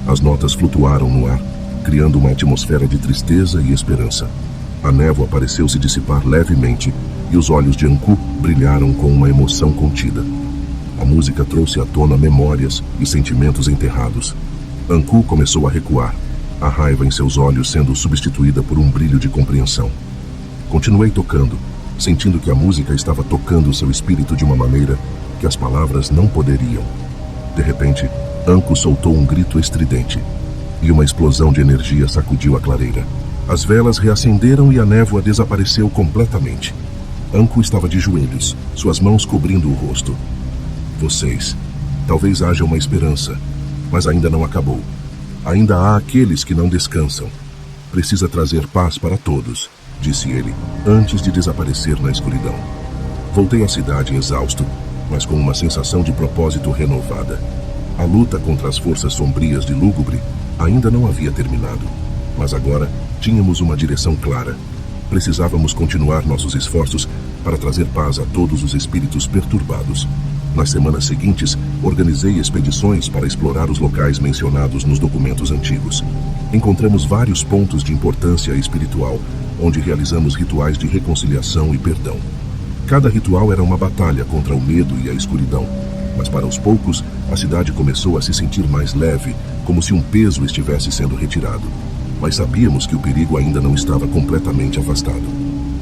As notas flutuaram no ar, criando uma atmosfera de tristeza e esperança. A névoa pareceu se dissipar levemente e os olhos de Anko brilharam com uma emoção contida. A música trouxe à tona memórias e sentimentos enterrados. Anko começou a recuar, a raiva em seus olhos sendo substituída por um brilho de compreensão. Continuei tocando, sentindo que a música estava tocando seu espírito de uma maneira que as palavras não poderiam. De repente, Anko soltou um grito estridente, e uma explosão de energia sacudiu a clareira. As velas reacenderam e a névoa desapareceu completamente. Anko estava de joelhos, suas mãos cobrindo o rosto. Vocês. Talvez haja uma esperança, mas ainda não acabou. Ainda há aqueles que não descansam. Precisa trazer paz para todos, disse ele, antes de desaparecer na escuridão. Voltei à cidade exausto, mas com uma sensação de propósito renovada. A luta contra as forças sombrias de Lúgubre ainda não havia terminado, mas agora tínhamos uma direção clara. Precisávamos continuar nossos esforços para trazer paz a todos os espíritos perturbados. Nas semanas seguintes, organizei expedições para explorar os locais mencionados nos documentos antigos. Encontramos vários pontos de importância espiritual, onde realizamos rituais de reconciliação e perdão. Cada ritual era uma batalha contra o medo e a escuridão, mas para os poucos, a cidade começou a se sentir mais leve, como se um peso estivesse sendo retirado. Mas sabíamos que o perigo ainda não estava completamente afastado.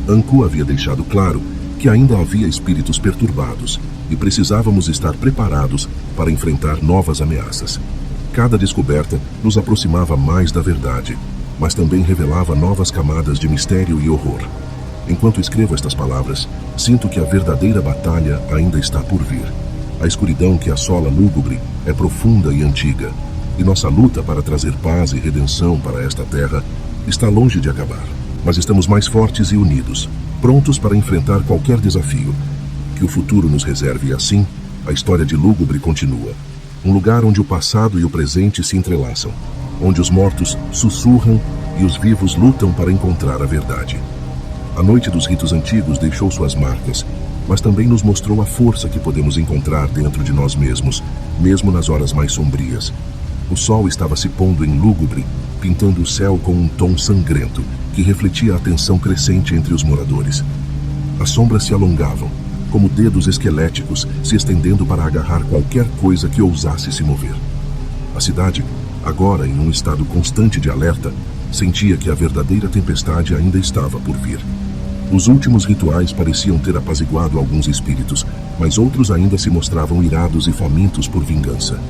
Anko havia deixado claro que ainda havia espíritos perturbados e precisávamos estar preparados para enfrentar novas ameaças. Cada descoberta nos aproximava mais da verdade, mas também revelava novas camadas de mistério e horror. Enquanto escrevo estas palavras, sinto que a verdadeira batalha ainda está por vir. A escuridão que assola Lúgubre é profunda e antiga, e nossa luta para trazer paz e redenção para esta terra está longe de acabar. Mas estamos mais fortes e unidos, prontos para enfrentar qualquer desafio. Que o futuro nos reserve e assim, a história de Lúgubre continua. Um lugar onde o passado e o presente se entrelaçam, onde os mortos sussurram e os vivos lutam para encontrar a verdade. A noite dos ritos antigos deixou suas marcas, mas também nos mostrou a força que podemos encontrar dentro de nós mesmos, mesmo nas horas mais sombrias. O sol estava se pondo em Lúgubre, pintando o céu com um tom sangrento, que refletia a tensão crescente entre os moradores. As sombras se alongavam, como dedos esqueléticos se estendendo para agarrar qualquer coisa que ousasse se mover. A cidade, agora em um estado constante de alerta, sentia que a verdadeira tempestade ainda estava por vir. Os últimos rituais pareciam ter apaziguado alguns espíritos, mas outros ainda se mostravam irados e famintos por vingança.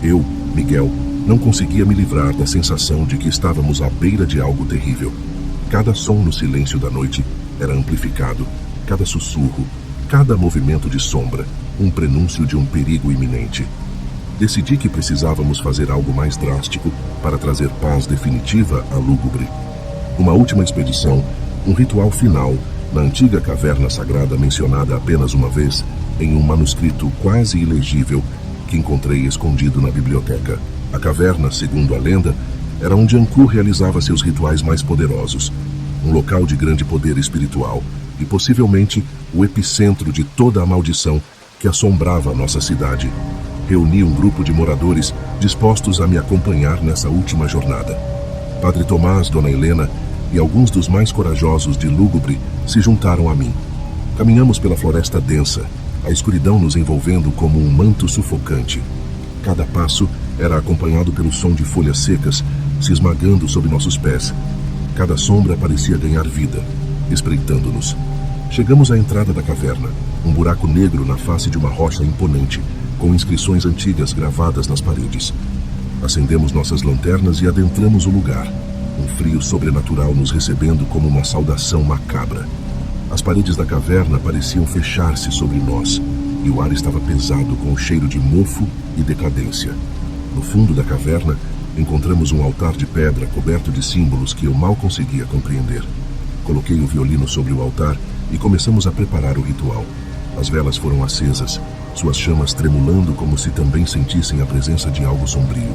Eu, Miguel, não conseguia me livrar da sensação de que estávamos à beira de algo terrível. Cada som no silêncio da noite era amplificado, cada sussurro, cada movimento de sombra, um prenúncio de um perigo iminente. Decidi que precisávamos fazer algo mais drástico para trazer paz definitiva a Lúgubre. Uma última expedição, um ritual final, na antiga caverna sagrada mencionada apenas uma vez, em um manuscrito quase ilegível que encontrei escondido na biblioteca. A caverna, segundo a lenda, era onde Anko realizava seus rituais mais poderosos, um local de grande poder espiritual e possivelmente o epicentro de toda a maldição que assombrava a nossa cidade. Reuni um grupo de moradores dispostos a me acompanhar nessa última jornada. Padre Tomás, Dona Helena e alguns dos mais corajosos de Lúgubre se juntaram a mim. Caminhamos pela floresta densa, a escuridão nos envolvendo como um manto sufocante. Cada passo era acompanhado pelo som de folhas secas se esmagando sob nossos pés. Cada sombra parecia ganhar vida, espreitando-nos. Chegamos à entrada da caverna, um buraco negro na face de uma rocha imponente, com inscrições antigas gravadas nas paredes. Acendemos nossas lanternas e adentramos o lugar, um frio sobrenatural nos recebendo como uma saudação macabra. As paredes da caverna pareciam fechar-se sobre nós, e o ar estava pesado com o cheiro de mofo e decadência. No fundo da caverna, encontramos um altar de pedra coberto de símbolos que eu mal conseguia compreender. Coloquei o violino sobre o altar e começamos a preparar o ritual. As velas foram acesas, suas chamas tremulando como se também sentissem a presença de algo sombrio.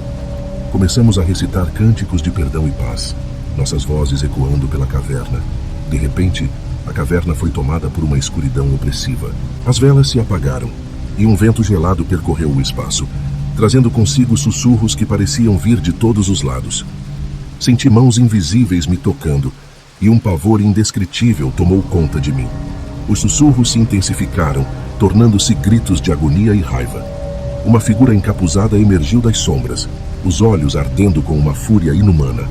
Começamos a recitar cânticos de perdão e paz, nossas vozes ecoando pela caverna. De repente, a caverna foi tomada por uma escuridão opressiva. As velas se apagaram e um vento gelado percorreu o espaço, trazendo consigo sussurros que pareciam vir de todos os lados. Senti mãos invisíveis me tocando e um pavor indescritível tomou conta de mim. Os sussurros se intensificaram, tornando-se gritos de agonia e raiva. Uma figura encapuzada emergiu das sombras, os olhos ardendo com uma fúria inumana.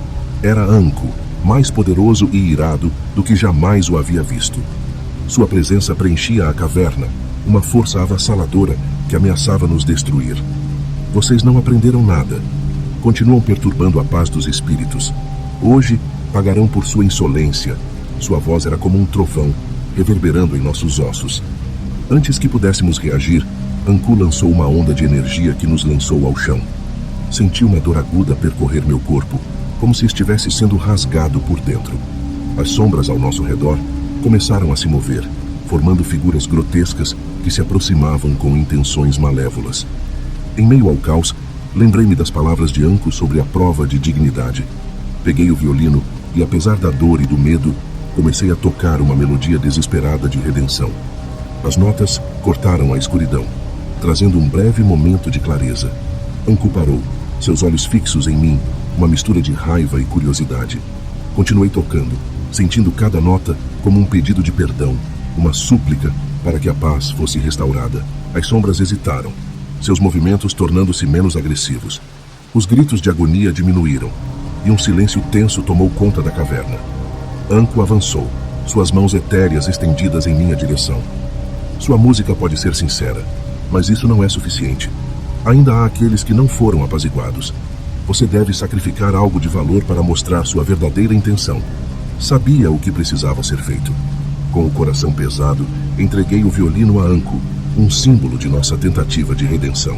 Era Anko, mais poderoso e irado do que jamais o havia visto. Sua presença preenchia a caverna, uma força avassaladora que ameaçava nos destruir. Vocês não aprenderam nada. Continuam perturbando a paz dos espíritos. Hoje pagarão por sua insolência. Sua voz era como um trovão, reverberando em nossos ossos. Antes que pudéssemos reagir, Anko lançou uma onda de energia que nos lançou ao chão. Senti uma dor aguda percorrer meu corpo, como se estivesse sendo rasgado por dentro. As sombras ao nosso redor começaram a se mover, formando figuras grotescas que se aproximavam com intenções malévolas. Em meio ao caos, lembrei-me das palavras de Anko sobre a prova de dignidade. Peguei o violino e, apesar da dor e do medo, comecei a tocar uma melodia desesperada de redenção. As notas cortaram a escuridão, trazendo um breve momento de clareza. Anko parou, seus olhos fixos em mim, uma mistura de raiva e curiosidade. Continuei tocando, sentindo cada nota como um pedido de perdão, uma súplica para que a paz fosse restaurada. As sombras hesitaram, seus movimentos tornando-se menos agressivos. Os gritos de agonia diminuíram, e um silêncio tenso tomou conta da caverna. Anko avançou, suas mãos etéreas estendidas em minha direção. Sua música pode ser sincera, mas isso não é suficiente. Ainda há aqueles que não foram apaziguados. Você deve sacrificar algo de valor para mostrar sua verdadeira intenção. Sabia o que precisava ser feito. Com o coração pesado, entreguei o violino a Anko, um símbolo de nossa tentativa de redenção.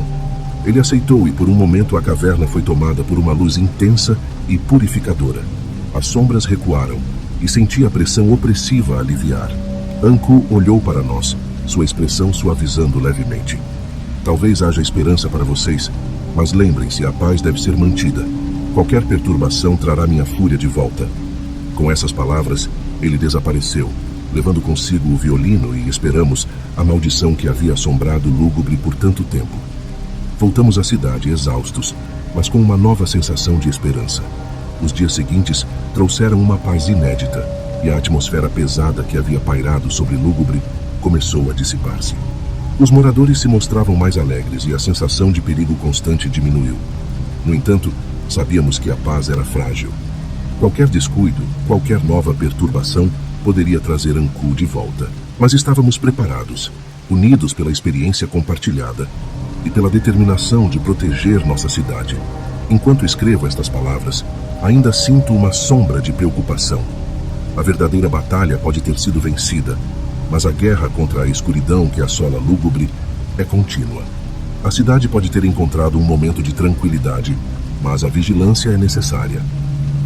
Ele aceitou e por um momento a caverna foi tomada por uma luz intensa e purificadora. As sombras recuaram e senti a pressão opressiva aliviar. Anko olhou para nós, sua expressão suavizando levemente. Talvez haja esperança para vocês, mas lembrem-se, a paz deve ser mantida. Qualquer perturbação trará minha fúria de volta. Com essas palavras, ele desapareceu, levando consigo o violino e, esperamos, a maldição que havia assombrado Lúgubre por tanto tempo. Voltamos à cidade exaustos, mas com uma nova sensação de esperança. Os dias seguintes trouxeram uma paz inédita, e a atmosfera pesada que havia pairado sobre Lúgubre começou a dissipar-se. Os moradores se mostravam mais alegres e a sensação de perigo constante diminuiu. No entanto, sabíamos que a paz era frágil. Qualquer descuido, qualquer nova perturbação poderia trazer Anko de volta. Mas estávamos preparados, unidos pela experiência compartilhada e pela determinação de proteger nossa cidade. Enquanto escrevo estas palavras, ainda sinto uma sombra de preocupação. A verdadeira batalha pode ter sido vencida, mas a guerra contra a escuridão que assola Lúgubre é contínua. A cidade pode ter encontrado um momento de tranquilidade, mas a vigilância é necessária.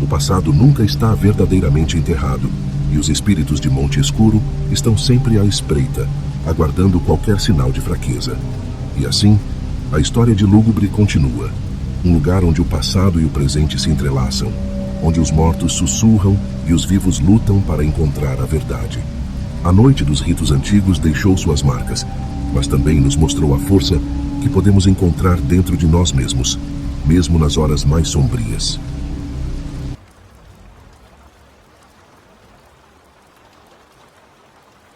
O passado nunca está verdadeiramente enterrado, e os espíritos de Monte Escuro estão sempre à espreita, aguardando qualquer sinal de fraqueza. E assim, a história de Lúgubre continua, um lugar onde o passado e o presente se entrelaçam, onde os mortos sussurram e os vivos lutam para encontrar a verdade. A noite dos ritos antigos deixou suas marcas, mas também nos mostrou a força que podemos encontrar dentro de nós mesmos, mesmo nas horas mais sombrias.